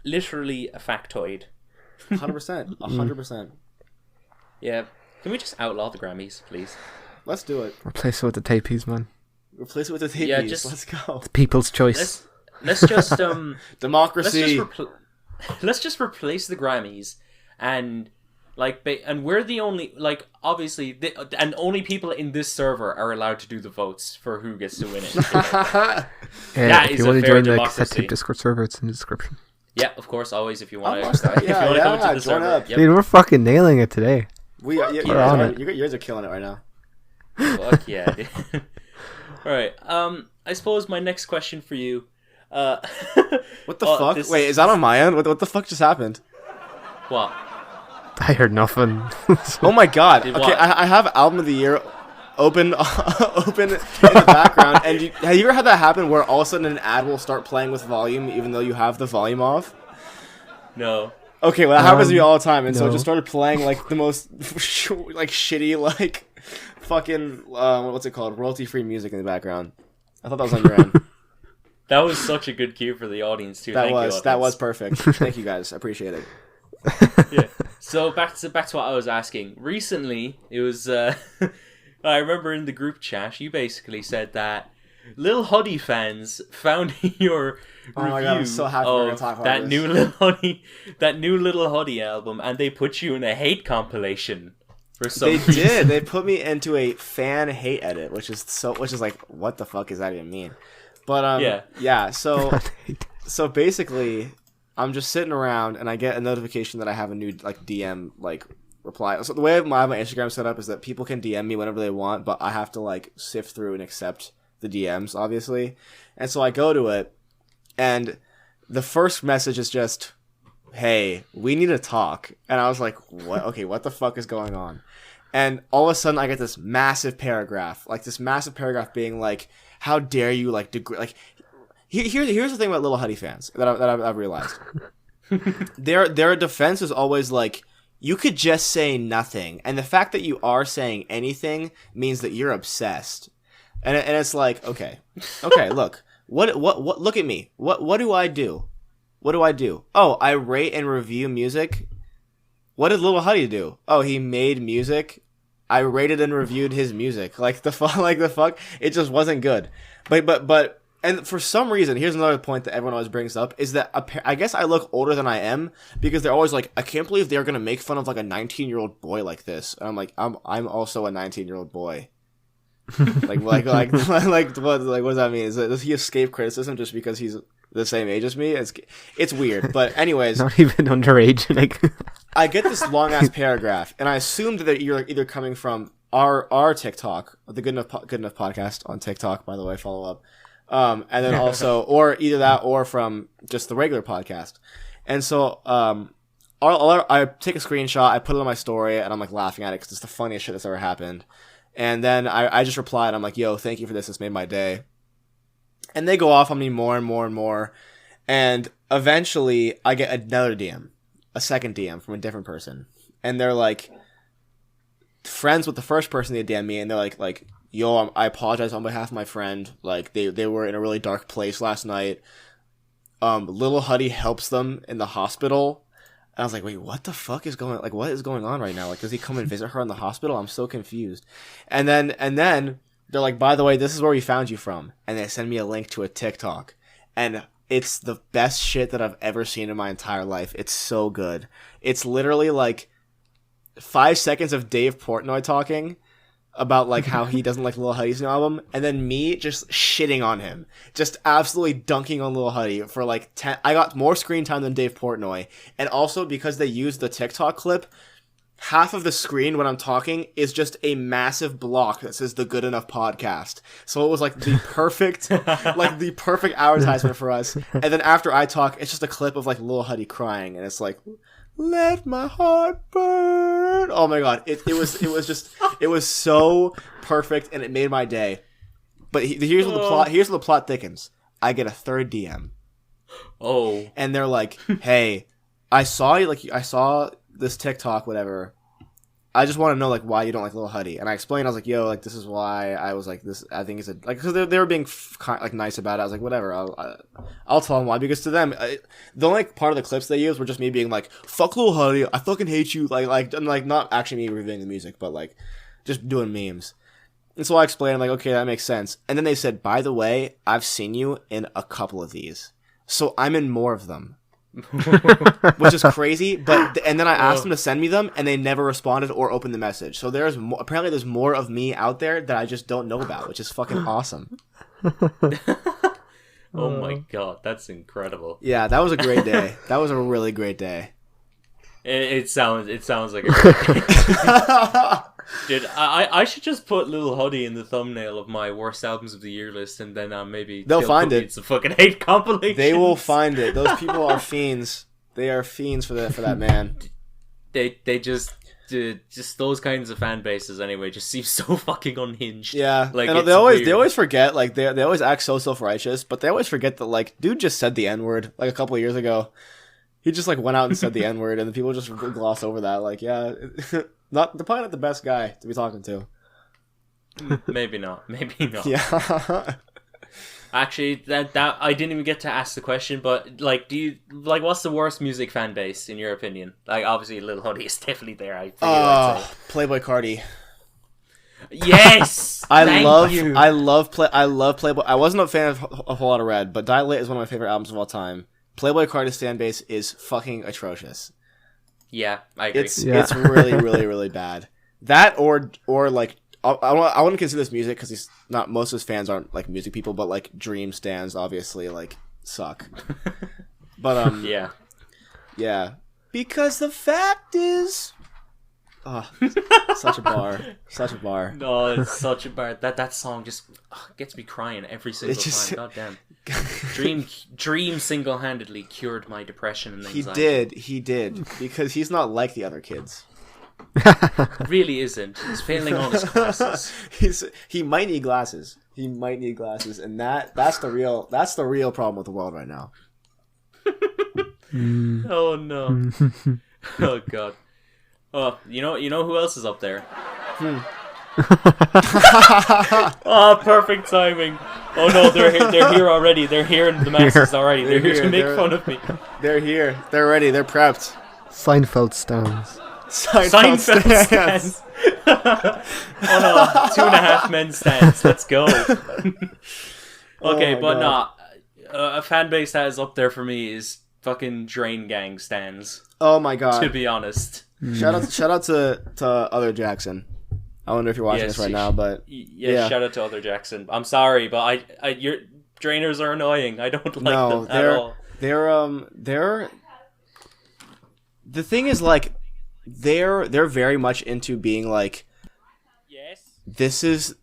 Speaker 1: literally a factoid.
Speaker 3: 100%. 100%.
Speaker 1: Yeah. Can we just outlaw the Grammys, please?
Speaker 3: Let's do it.
Speaker 2: Replace it with the Tapes, man.
Speaker 3: Replace it with the Tapes. Yeah, let's go.
Speaker 2: The people's choice.
Speaker 1: Let's just
Speaker 3: democracy.
Speaker 1: Let's just replace the Grammys, and we're the only, like, obviously and only people in this server are allowed to do the votes for who gets to win it. That is a fair democracy.
Speaker 2: The Tape Discord server, it's in the description.
Speaker 1: Yeah, of course, always, if you want to come into the server.
Speaker 2: Yep. Dude, we're fucking nailing it today.
Speaker 3: We're on it. You guys are killing it right now.
Speaker 1: Fuck yeah. Alright, I suppose my next question for you.
Speaker 3: What the fuck? Wait, is that on my end? What the fuck just happened?
Speaker 1: What?
Speaker 2: I heard nothing.
Speaker 3: Oh my god. Okay, I have Album of the Year open in the background, and have you ever had that happen where all of a sudden an ad will start playing with volume even though you have the volume off?
Speaker 1: No.
Speaker 3: Okay, well that happens to me all the time, and so it just started playing like the most like shitty like fucking what's it called? Royalty-free music in the background. I thought that was on your end.
Speaker 1: That was such a good cue for the audience too. Thank you,
Speaker 3: that was perfect. Thank you guys. I appreciate it.
Speaker 1: Yeah. So back to what I was asking. Recently, it was I remember in the group chat you basically said that Lil Huddy fans found your review
Speaker 3: God, I'm so happy we're gonna talk about
Speaker 1: that
Speaker 3: this.
Speaker 1: new Lil Huddy album, and they put you in a hate compilation for some
Speaker 3: They
Speaker 1: reason.
Speaker 3: did. They put me into a fan hate edit, which is like, what the fuck does that even mean? But yeah. So basically, I'm just sitting around and I get a notification that I have a new like DM like reply. So the way my Instagram set up is that people can DM me whenever they want, but I have to like sift through and accept the DMs, obviously. And so I go to it, and the first message is just, "Hey, we need to talk." And I was like, "What? Okay, what the fuck is going on?" And all of a sudden, I get this massive paragraph being like, "How dare you like like." Here's the thing about Lil Huddy fans that I've realized. Their defense is always like, you could just say nothing, and the fact that you are saying anything means that you're obsessed. And it's like, okay, look, what, look at me. What do I do? What do I do? Oh, I rate and review music. What did Lil Huddy do? Oh, he made music. I rated and reviewed his music. Like the fuck, it just wasn't good. But. And for some reason, here's another point that everyone always brings up, is that I guess I look older than I am, because they're always like, I can't believe they're going to make fun of like a 19-year-old boy like this. And I'm like, I'm also a 19-year-old boy. what does that mean? Does he escape criticism just because he's the same age as me? It's weird. But anyways.
Speaker 2: Not even underage. Like,
Speaker 3: I get this long-ass paragraph, and I assumed that you're either coming from our TikTok, the Good Enough podcast on TikTok, by the way, follow up. And then also, or either that or from just the regular podcast. And so, I take a screenshot, I put it on my story, and I'm like laughing at it because it's the funniest shit that's ever happened. And then I just replied, I'm like, yo, thank you for this. This made my day. And they go off on me more and more and more. And eventually I get another DM, a second DM from a different person. And they're like friends with the first person they DM me. And they're like, yo, I apologize on behalf of my friend. Like, they were in a really dark place last night. Lil Huddy helps them in the hospital. And I was like, wait, what the fuck is going on? Like, what is going on right now? Like, does he come and visit her in the hospital? I'm so confused. And then they're like, by the way, this is where we found you from. And they send me a link to a TikTok. And it's the best shit that I've ever seen in my entire life. It's so good. It's literally like 5 seconds of Dave Portnoy talking about like how he doesn't like Lil Huddy's new album, and then me just shitting on him, just absolutely dunking on Lil Huddy for like 10. I got more screen time than Dave Portnoy, and also because they used the TikTok clip, half of the screen when I'm talking is just a massive block that says the Good Enough podcast. So it was like the perfect advertisement for us. And then after I talk, it's just a clip of like Lil Huddy crying, and it's like, let my heart burn. Oh my god, it was so perfect, and it made my day. But here's what the plot thickens. I get a third DM.
Speaker 1: Oh,
Speaker 3: and they're like, "Hey, I saw this TikTok, whatever. I just want to know like why you don't like Lil Huddy." And I explained, I was like, "Yo, like this is why I was like this. I think it's because they were being like nice about it." I was like, "Whatever, I'll tell them why." Because to them, the only part of the clips they used were just me being like, "Fuck Lil Huddy, I fucking hate you." Like not actually me reviewing the music, but like just doing memes. And so I explained, like, okay, that makes sense. And then they said, "By the way, I've seen you in a couple of these, so I'm in more of them." Which is crazy, and then I asked them to send me them, and they never responded or opened the message. So apparently there's more of me out there that I just don't know about, which is fucking awesome.
Speaker 1: Oh my god, that's incredible.
Speaker 3: Yeah, that was a great day. That was a really great day.
Speaker 1: It sounds like a great day. Dude, I should just put Lil Huddy in the thumbnail of my worst albums of the year list, and then maybe
Speaker 3: they'll find it.
Speaker 1: It's a fucking hate compilation.
Speaker 3: They will find it. Those people are fiends. They are fiends for that man.
Speaker 1: They just those kinds of fan bases anyway just seem so fucking unhinged.
Speaker 3: Yeah,
Speaker 1: like
Speaker 3: and they always forget, like they always act so self-righteous, but they always forget that like dude just said the N-word like a couple of years ago. He just like went out and said the N-word, and the people just gloss over that. Like, yeah. They're probably not the best guy to be talking to.
Speaker 1: Maybe not. Maybe not.
Speaker 3: Yeah.
Speaker 1: Actually, that I didn't even get to ask the question, but like, do you like what's the worst music fan base in your opinion? Like, obviously, Lil Hoodie is definitely there. I figured I'd say
Speaker 3: Playboy Cardi.
Speaker 1: Yes,
Speaker 3: I love Playboy. I wasn't a fan of a whole lot of Red, but Dilate is one of my favorite albums of all time. Playboy Cardi's fan base is fucking atrocious.
Speaker 1: Yeah, I agree.
Speaker 3: It's really, really, really bad. That or like. I wouldn't consider this music because he's not. Most of his fans aren't like music people, but like Dream stans obviously like suck. But yeah. Because the fact is, such a bar.
Speaker 1: No, it's such a bar. That song just gets me crying every single time. God damn. Dream single-handedly cured my depression and anxiety.
Speaker 3: He did because he's not like the other kids.
Speaker 1: Really isn't. He's failing all his classes.
Speaker 3: He might need glasses. And that's the real problem with the world right now.
Speaker 1: Oh no. Oh god. Oh, you know who else is up there? Oh, perfect timing. Oh no, they're here already. They're here in the masses already. They're here to make fun of me.
Speaker 3: They're here. They're ready. They're prepped.
Speaker 2: Seinfeld stands.
Speaker 1: Seinfeld stands. Oh no, 2.5 Men stands. Let's go. Okay, but nah, a fan base that is up there for me is fucking Drain Gang stands.
Speaker 3: Oh my god.
Speaker 1: To be honest.
Speaker 3: Shout out to Other Jackson. I wonder if you're watching this right now, but
Speaker 1: yeah, shout out to Other Jackson. I'm sorry, but your Drainers are annoying. I don't like them at all.
Speaker 3: They're the thing is like they're very much into being like,
Speaker 1: yes,
Speaker 3: this is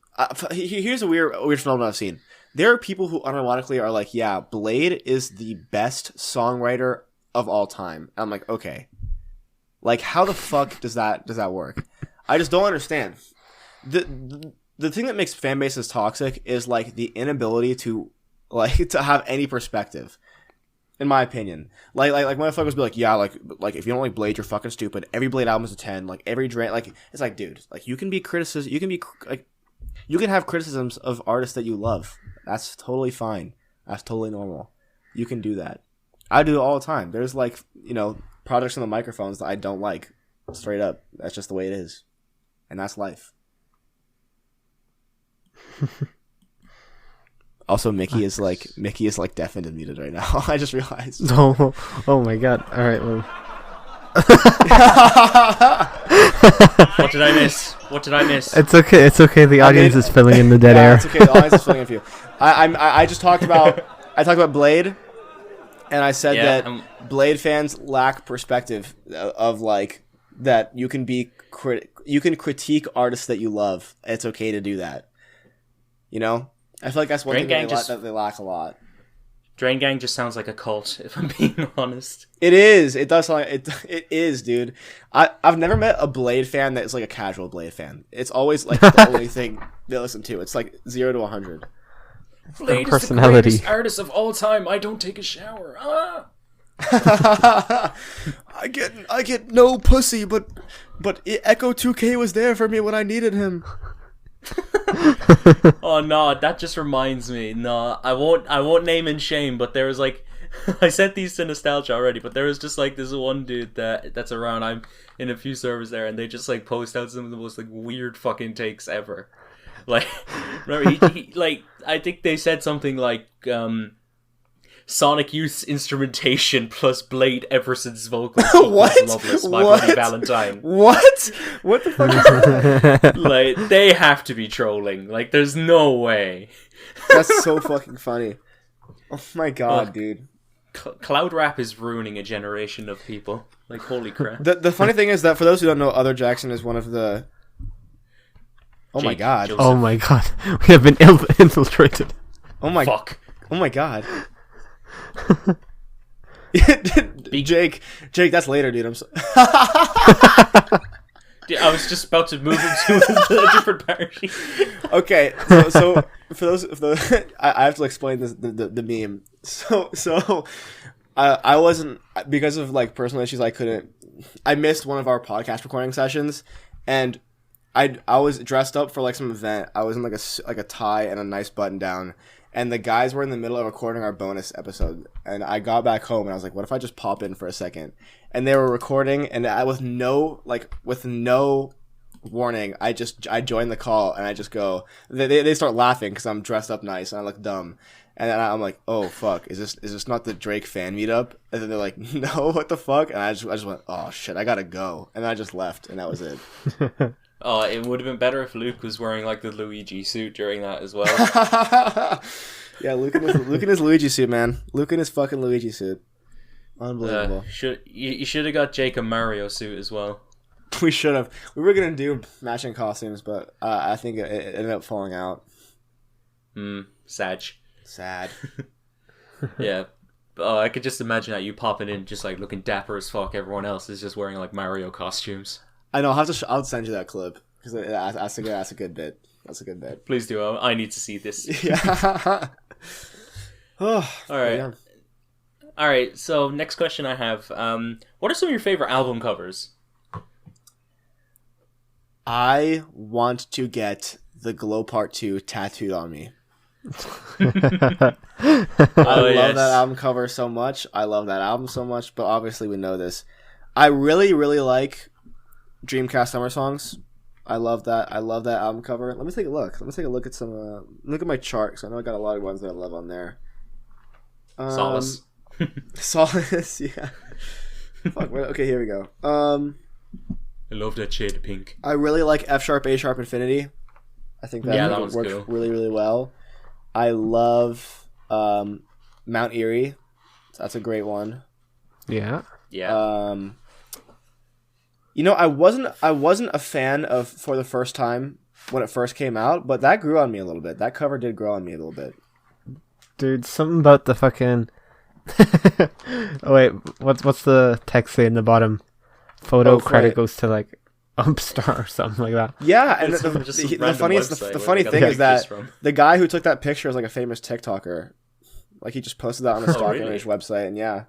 Speaker 3: here's a weird phenomenon I've seen. There are people who unironically are like, yeah, Blade is the best songwriter of all time. And I'm like, okay, like how the fuck does that work? I just don't understand. The thing that makes fan bases toxic is like the inability to have any perspective. In my opinion, like motherfuckers be like, yeah, like if you don't like Blade, you're fucking stupid. Every Blade album is a 10. Like every Drain, like it's like, dude, like you can have criticisms of artists that you love. That's totally fine. That's totally normal. You can do that. I do it all the time. There's like, projects on the microphones that I don't like. Straight up, that's just the way it is, and that's life. Also, Mickey is deafened and muted right now. I just realized.
Speaker 2: Oh my god! All right, well.
Speaker 1: What did I miss?
Speaker 2: It's okay. The audience is filling in the dead air.
Speaker 3: It's okay. The audience is filling in for you. I just talked about Blade, and I said that Blade fans lack perspective of like that. You can critique artists that you love. It's okay to do that. I feel like that's one thing that they lack a lot.
Speaker 1: Drain Gang just sounds like a cult, if I'm being honest.
Speaker 3: It is. It does sound like it is, dude. I've never met a Blade fan that is like a casual Blade fan. It's always like the only thing they listen to. It's like 0 to 100.
Speaker 1: Blade is the greatest artist of all time. I don't take a shower.
Speaker 3: I get no pussy, but Echo 2K was there for me when I needed him.
Speaker 1: Oh no, that just reminds me. No, I won't name and shame, but there was like I sent these to Nostalgia already, but there was just like this one dude that's around. I'm in a few servers there, and they just like post out some of the most like weird fucking takes ever. Like, remember he like I think they said something like Sonic Youth's instrumentation plus Blade Everson's vocals.
Speaker 3: What?
Speaker 1: Loveless by Buddy Valentine.
Speaker 3: What? What the fuck is that?
Speaker 1: Like, they have to be trolling. Like, there's no way.
Speaker 3: That's so fucking funny. Oh my god, dude.
Speaker 1: Cloud rap is ruining a generation of people. Like, holy crap.
Speaker 3: The funny thing is that for those who don't know, Other Jackson is one of the... Oh my god.
Speaker 2: Joseph. Oh my god. We have been infiltrated.
Speaker 3: Oh my...
Speaker 1: Fuck.
Speaker 3: Oh my god. Jake, that's later, dude. I'm so...
Speaker 1: Dude, I was just about to move into a different party.
Speaker 3: Okay, so for those, I have to explain this the meme. So I wasn't, because of like personal issues. I missed one of our podcast recording sessions, and I was dressed up for like some event. I was in like a tie and a nice button down, and the guys were in the middle of recording our bonus episode. And I got back home and I was like, what if I just pop in for a second? And they were recording, and with no warning, I joined the call, and I just go. They start laughing because I'm dressed up nice and I look dumb. And then I'm like, oh fuck, is this not the Drake fan meetup? And then they're like, no, what the fuck? And I just went, oh shit, I gotta go. And then I just left, and that was it.
Speaker 1: Oh, it would have been better if Luke was wearing like the Luigi suit during that as well.
Speaker 3: Yeah, Luke in his Luigi suit, man. Luke in his fucking Luigi suit. Unbelievable.
Speaker 1: You should have got Jake a Mario suit as well.
Speaker 3: We should have. We were gonna do matching costumes, but I think it ended up falling out.
Speaker 1: Sad. Yeah. Oh, I could just imagine that you popping in just like looking dapper as fuck. Everyone else is just wearing like Mario costumes.
Speaker 3: I know. I'll send you that clip because that's a good bit. That's a good bit.
Speaker 1: Please do. I need to see this.
Speaker 3: Yeah.
Speaker 1: All right. All right. So next question I have: what are some of your favorite album covers?
Speaker 3: I want to get the Glow Part 2 tattooed on me. I love that album cover so much. But obviously we know this. I really, really like Dreamcast Summer Songs. I love that album cover. Let me take a look. At some. Look at my chart, because I know I got a lot of ones that I love on there.
Speaker 1: Solace.
Speaker 3: Solace, yeah. Fuck. Okay, here we go.
Speaker 1: I love that shade of pink.
Speaker 3: I really like F sharp, A sharp, Infinity. I think that works cool. Really, really well. I love Mount Erie. That's a great one.
Speaker 2: Yeah.
Speaker 1: Yeah.
Speaker 3: I wasn't a fan of For the First Time when it first came out, but that grew on me a little bit. That cover did grow on me a little bit.
Speaker 2: Dude, something about the fucking oh wait, what's the text say in the bottom? Photo credit goes to like Upstar or something like that.
Speaker 3: Yeah, and the funny thing is that the guy who took that picture is like a famous TikToker. Like he just posted that on the stock image website, and yeah.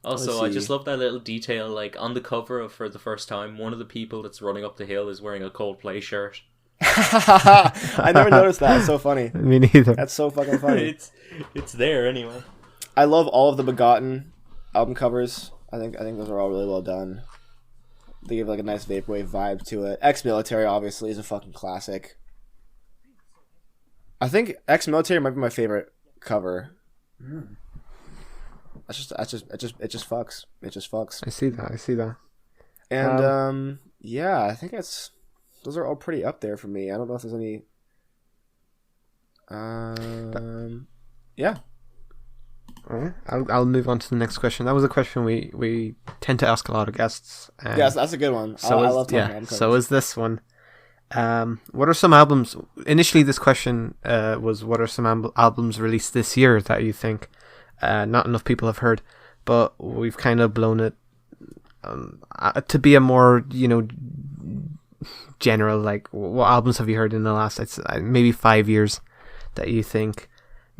Speaker 1: Also, I just love that little detail. Like on the cover of For the First Time, one of the people that's running up the hill is wearing a Coldplay shirt.
Speaker 3: I never noticed that. It's so funny.
Speaker 2: Me neither.
Speaker 3: That's so fucking funny.
Speaker 1: It's there anyway.
Speaker 3: I love all of the Begotten album covers. I think those are all really well done. They give like a nice vaporwave vibe to it. Ex-Military obviously is a fucking classic. I think Ex-Military might be my favorite cover. It just fucks. It just fucks.
Speaker 2: I see that.
Speaker 3: And yeah, I think those are all pretty up there for me. I don't know if there's any. Yeah.
Speaker 2: Alright, I'll move on to the next question. That was a question we tend to ask a lot of guests.
Speaker 3: Yes, that's a good one. I love talking album covers.
Speaker 2: So is this one. What are some albums? Initially, this question was, what are some albums released this year that you think not enough people have heard, but we've kind of blown it to be a more general, like, what albums have you heard in the last maybe 5 years that you think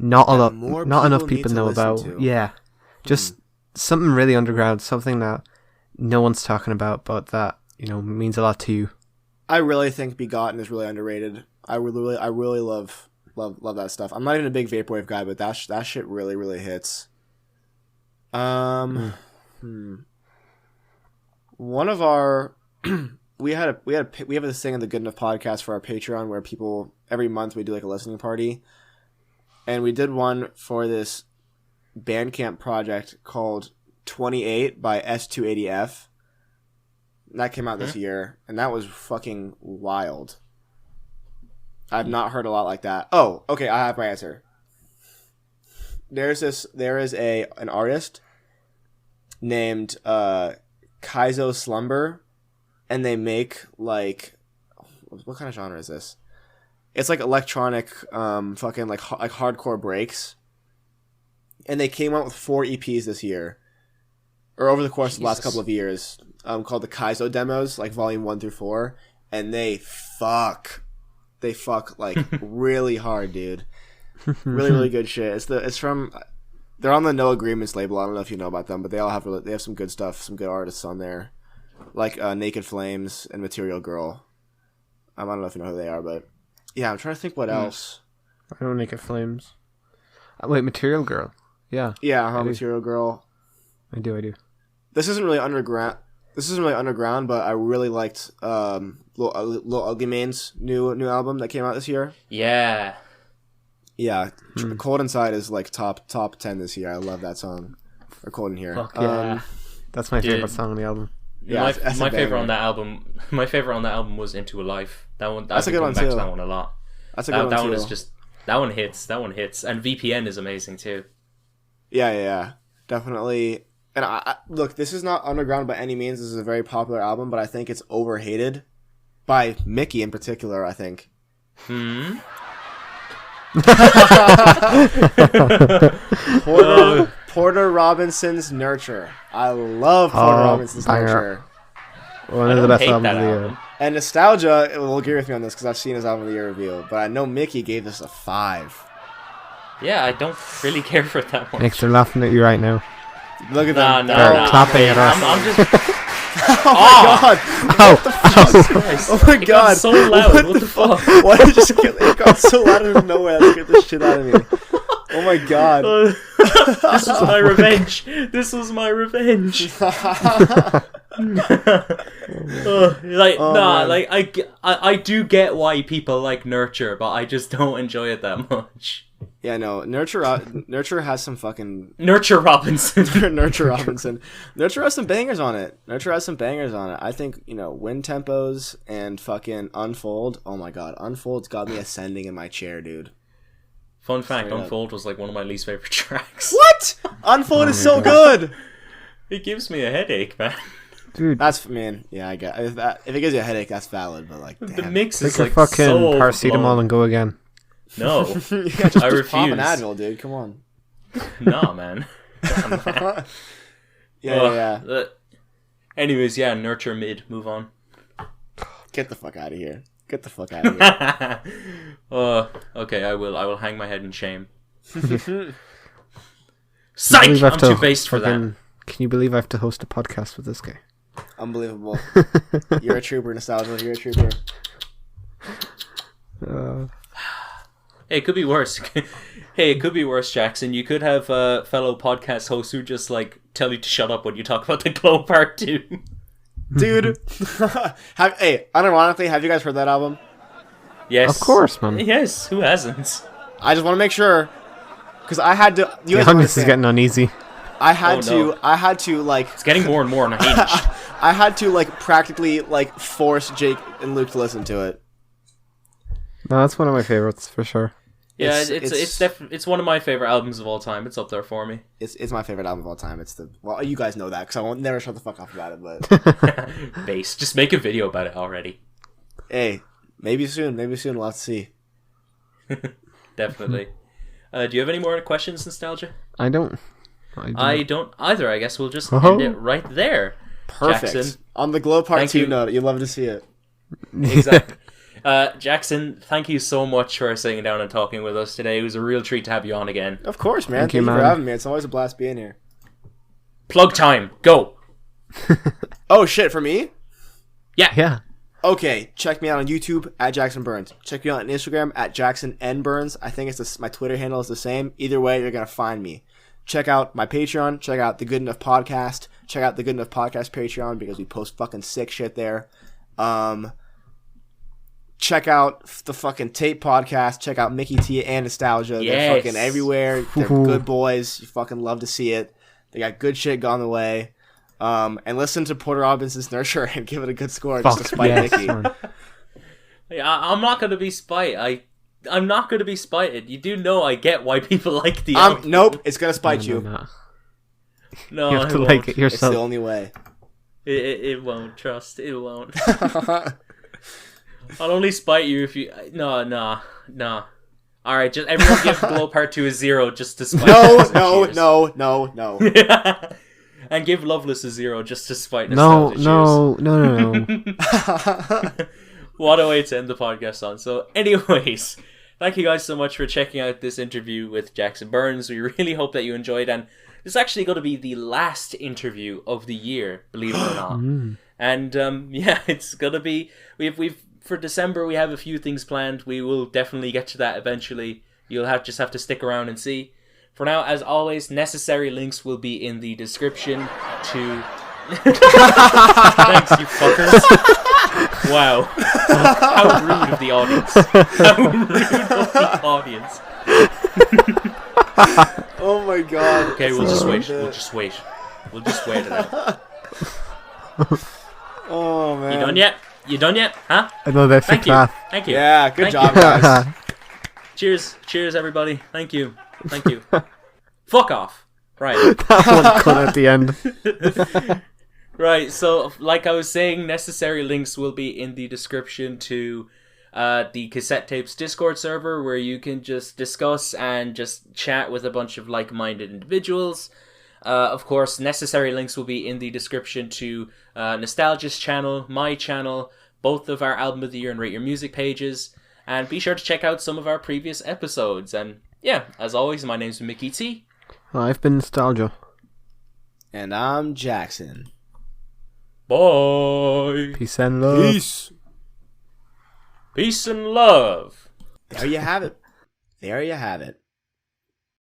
Speaker 2: not enough people know about? To. Yeah, just something really underground, something that no one's talking about, but that means a lot to you.
Speaker 3: I really think Begotten is really underrated. I really love that stuff. I'm not even a big vaporwave guy, but that shit really, really hits. One of our we have this thing in the Good Enough podcast for our Patreon where people every month we do like a listening party, and we did one for this Bandcamp project called 28 by S280F. That came out this year, and that was fucking wild. I've not heard a lot like that. Oh, okay, I have my answer. There is an artist named Kaizo Slumber, and they make like, what kind of genre is this? It's like electronic, fucking like hardcore breaks. And they came out with 4 EPs this year, or over the course of the last couple of years, called the Kaizo Demos, like volume 1 through 4, and they fuck like really hard, dude. Really, really good shit. They're on the No Agreements label. I don't know if you know about them, but they have some good stuff, some good artists on there. like Naked Flames and Material Girl. I don't know if you know who they are, but yeah, I'm trying to think what else.
Speaker 2: I know Naked Flames. Wait, Material Girl. Yeah.
Speaker 3: Yeah, Material Girl.
Speaker 2: I do.
Speaker 3: This isn't really underground, but I really liked Lil Ugly Mane's new album that came out this year.
Speaker 1: Yeah.
Speaker 3: Yeah. Cold Inside is like top 10 this year. I love that song. Or Cold in Here.
Speaker 1: Fuck yeah.
Speaker 2: That's my favorite song on the album.
Speaker 1: Yeah, my favorite on that album. My favorite on that album was Into a Life. That's a good one too. That one a lot.
Speaker 3: That's a good one too.
Speaker 1: That one is just that one hits, and VPN is amazing too.
Speaker 3: Yeah, definitely. And I look, this is not underground by any means. This is a very popular album, but I think it's overhated by Mickey in particular. I think. Porter Robinson's Nurture. I love Porter Robinson's Nurture.
Speaker 2: One of the best albums of the year.
Speaker 3: And Nostalgia will agree with me on this because I've seen his album of the year review, but I know Mickey gave this a 5.
Speaker 1: Yeah, I don't really care for it that much.
Speaker 2: Nick, they're laughing at you right now.
Speaker 3: Look at them.
Speaker 2: They're clapping at us.
Speaker 1: I'm just...
Speaker 3: Oh my god!
Speaker 1: It got so loud. What the fuck?
Speaker 3: Why did it got so loud out of nowhere? That scared the shit out of me. Oh my god!
Speaker 1: This was my revenge. I do get why people like Nurture, but I just don't enjoy it that much.
Speaker 3: Yeah, no. Nurture has some fucking...
Speaker 1: Nurture Robinson.
Speaker 3: Nurture Robinson. Nurture has some bangers on it. I think, Wind Tempos and fucking Unfold. Oh my god. Unfold's got me ascending in my chair, dude.
Speaker 1: Fun fact, Unfold was like one of my least favorite tracks.
Speaker 3: What? Unfold is so good!
Speaker 1: It gives me a headache, man.
Speaker 3: Dude. That's, man, yeah, I get if it gives you a headache, that's valid, but like, damn.
Speaker 1: The mix is
Speaker 2: like a fucking
Speaker 1: so
Speaker 2: paracetamol and go again.
Speaker 1: No,
Speaker 3: yeah, just refuse. Pop an Advil, dude. Come on.
Speaker 1: Nah, man.
Speaker 3: Yeah.
Speaker 1: Anyways, yeah. Nurture mid. Move on.
Speaker 3: Get the fuck out of here.
Speaker 1: Okay. I will hang my head in shame. Psych! I'm too based for that.
Speaker 2: Can you believe I have to host a podcast with this guy?
Speaker 3: Unbelievable. You're a trooper, Nostalgia. You're a trooper.
Speaker 1: Hey, it could be worse. Jackson. You could have fellow podcast hosts who just like tell you to shut up when you talk about the Glow Part 2.
Speaker 3: Dude. Unironically, have you guys heard that album?
Speaker 1: Yes.
Speaker 2: Of course, man.
Speaker 1: Yes, who hasn't?
Speaker 3: I just want to make sure, because I had to...
Speaker 2: This is getting uneasy.
Speaker 3: I had to, like...
Speaker 1: It's getting more and more unhinged.
Speaker 3: I had to, like, practically, like, force Jake and Luke to listen to it.
Speaker 2: No, that's one of my favorites, for sure.
Speaker 1: Yeah, it's one of my favorite albums of all time. It's up there for me.
Speaker 3: It's my favorite album of all time. Well, you guys know that because I won't never shut the fuck up about it. But
Speaker 1: Base, just make a video about it already.
Speaker 3: Hey, maybe soon. We'll have to see.
Speaker 1: Definitely. Do you have any more questions, Nostalgia?
Speaker 2: I don't
Speaker 1: either. I guess we'll just end it right there.
Speaker 3: Perfect.
Speaker 1: Jackson,
Speaker 3: on the Glow Part 2 note, you'd love to see it.
Speaker 1: Exactly. Jackson, thank you so much for sitting down and talking with us today. It was a real treat to have you on again.
Speaker 3: Of course, man. Thank you for having me. It's always a blast being here.
Speaker 1: Plug time. Go.
Speaker 3: Oh, shit. For me?
Speaker 1: Yeah.
Speaker 3: Okay. Check me out on YouTube at Jackson Burns. Check me out on Instagram at Jackson N Burns. I think my Twitter handle is the same. Either way, you're going to find me. Check out my Patreon. Check out the Good Enough Podcast. Check out the Good Enough Podcast Patreon because we post fucking sick shit there. Check out the fucking Tape podcast. Check out MickyT and Nostalgia.
Speaker 1: Yes.
Speaker 3: They're fucking everywhere. They're good boys. You fucking love to see it. They got good shit gone the way. And listen to Porter Robinson's Nurture and give it a good score just to spite Mickey.
Speaker 1: I'm not going to be spite. I'm not going to be spited. You do know I get why people like the album.
Speaker 3: Nope, it's going to spite you.
Speaker 1: No,
Speaker 2: you have to like it yourself.
Speaker 3: It's the only way.
Speaker 1: It won't. Trust. It won't. I'll only spite you if you... No. Alright, just everyone give Glow Part 2 a 0 just to spite
Speaker 3: No.
Speaker 1: And give Loveless a 0 just to spite
Speaker 2: No.
Speaker 1: What a way to end the podcast on. So anyways, thank you guys so much for checking out this interview with Jackson Burns. We really hope that you enjoyed, and this is actually going to be the last interview of the year, believe it or not. And yeah, it's gonna be we've for December we have a few things planned. We will definitely get to that eventually. You'll just have to stick around and see. For now, as always, necessary links will be in the description to. Thanks, you fuckers. Wow. How rude of the audience. How rude of the audience.
Speaker 3: Oh my god.
Speaker 1: Okay, we'll just wait. We'll just wait. We'll just wait it out.
Speaker 3: Oh man.
Speaker 1: You done yet? You done yet? Huh?
Speaker 2: I know that's
Speaker 1: Thank you.
Speaker 2: class.
Speaker 1: Thank you.
Speaker 3: Yeah, good
Speaker 1: Thank
Speaker 3: job,
Speaker 1: you.
Speaker 3: guys.
Speaker 1: Cheers. Cheers, everybody. Thank you. Thank you. Fuck off. Right.
Speaker 2: That one cut at the end.
Speaker 1: Right, so like I was saying, necessary links will be in the description to the Cassette Tapes Discord server, where you can just discuss and just chat with a bunch of like-minded individuals. Of course, necessary links will be in the description to Nostalgia's channel, my channel, both of our Album of the Year and Rate Your Music pages, and be sure to check out some of our previous episodes. And yeah, as always, my name's MickyT.
Speaker 2: I've been Nostalgia.
Speaker 3: And I'm Jackson.
Speaker 1: Bye.
Speaker 2: Peace and love.
Speaker 3: Peace.
Speaker 1: Peace and love.
Speaker 3: There you have it. There you have it.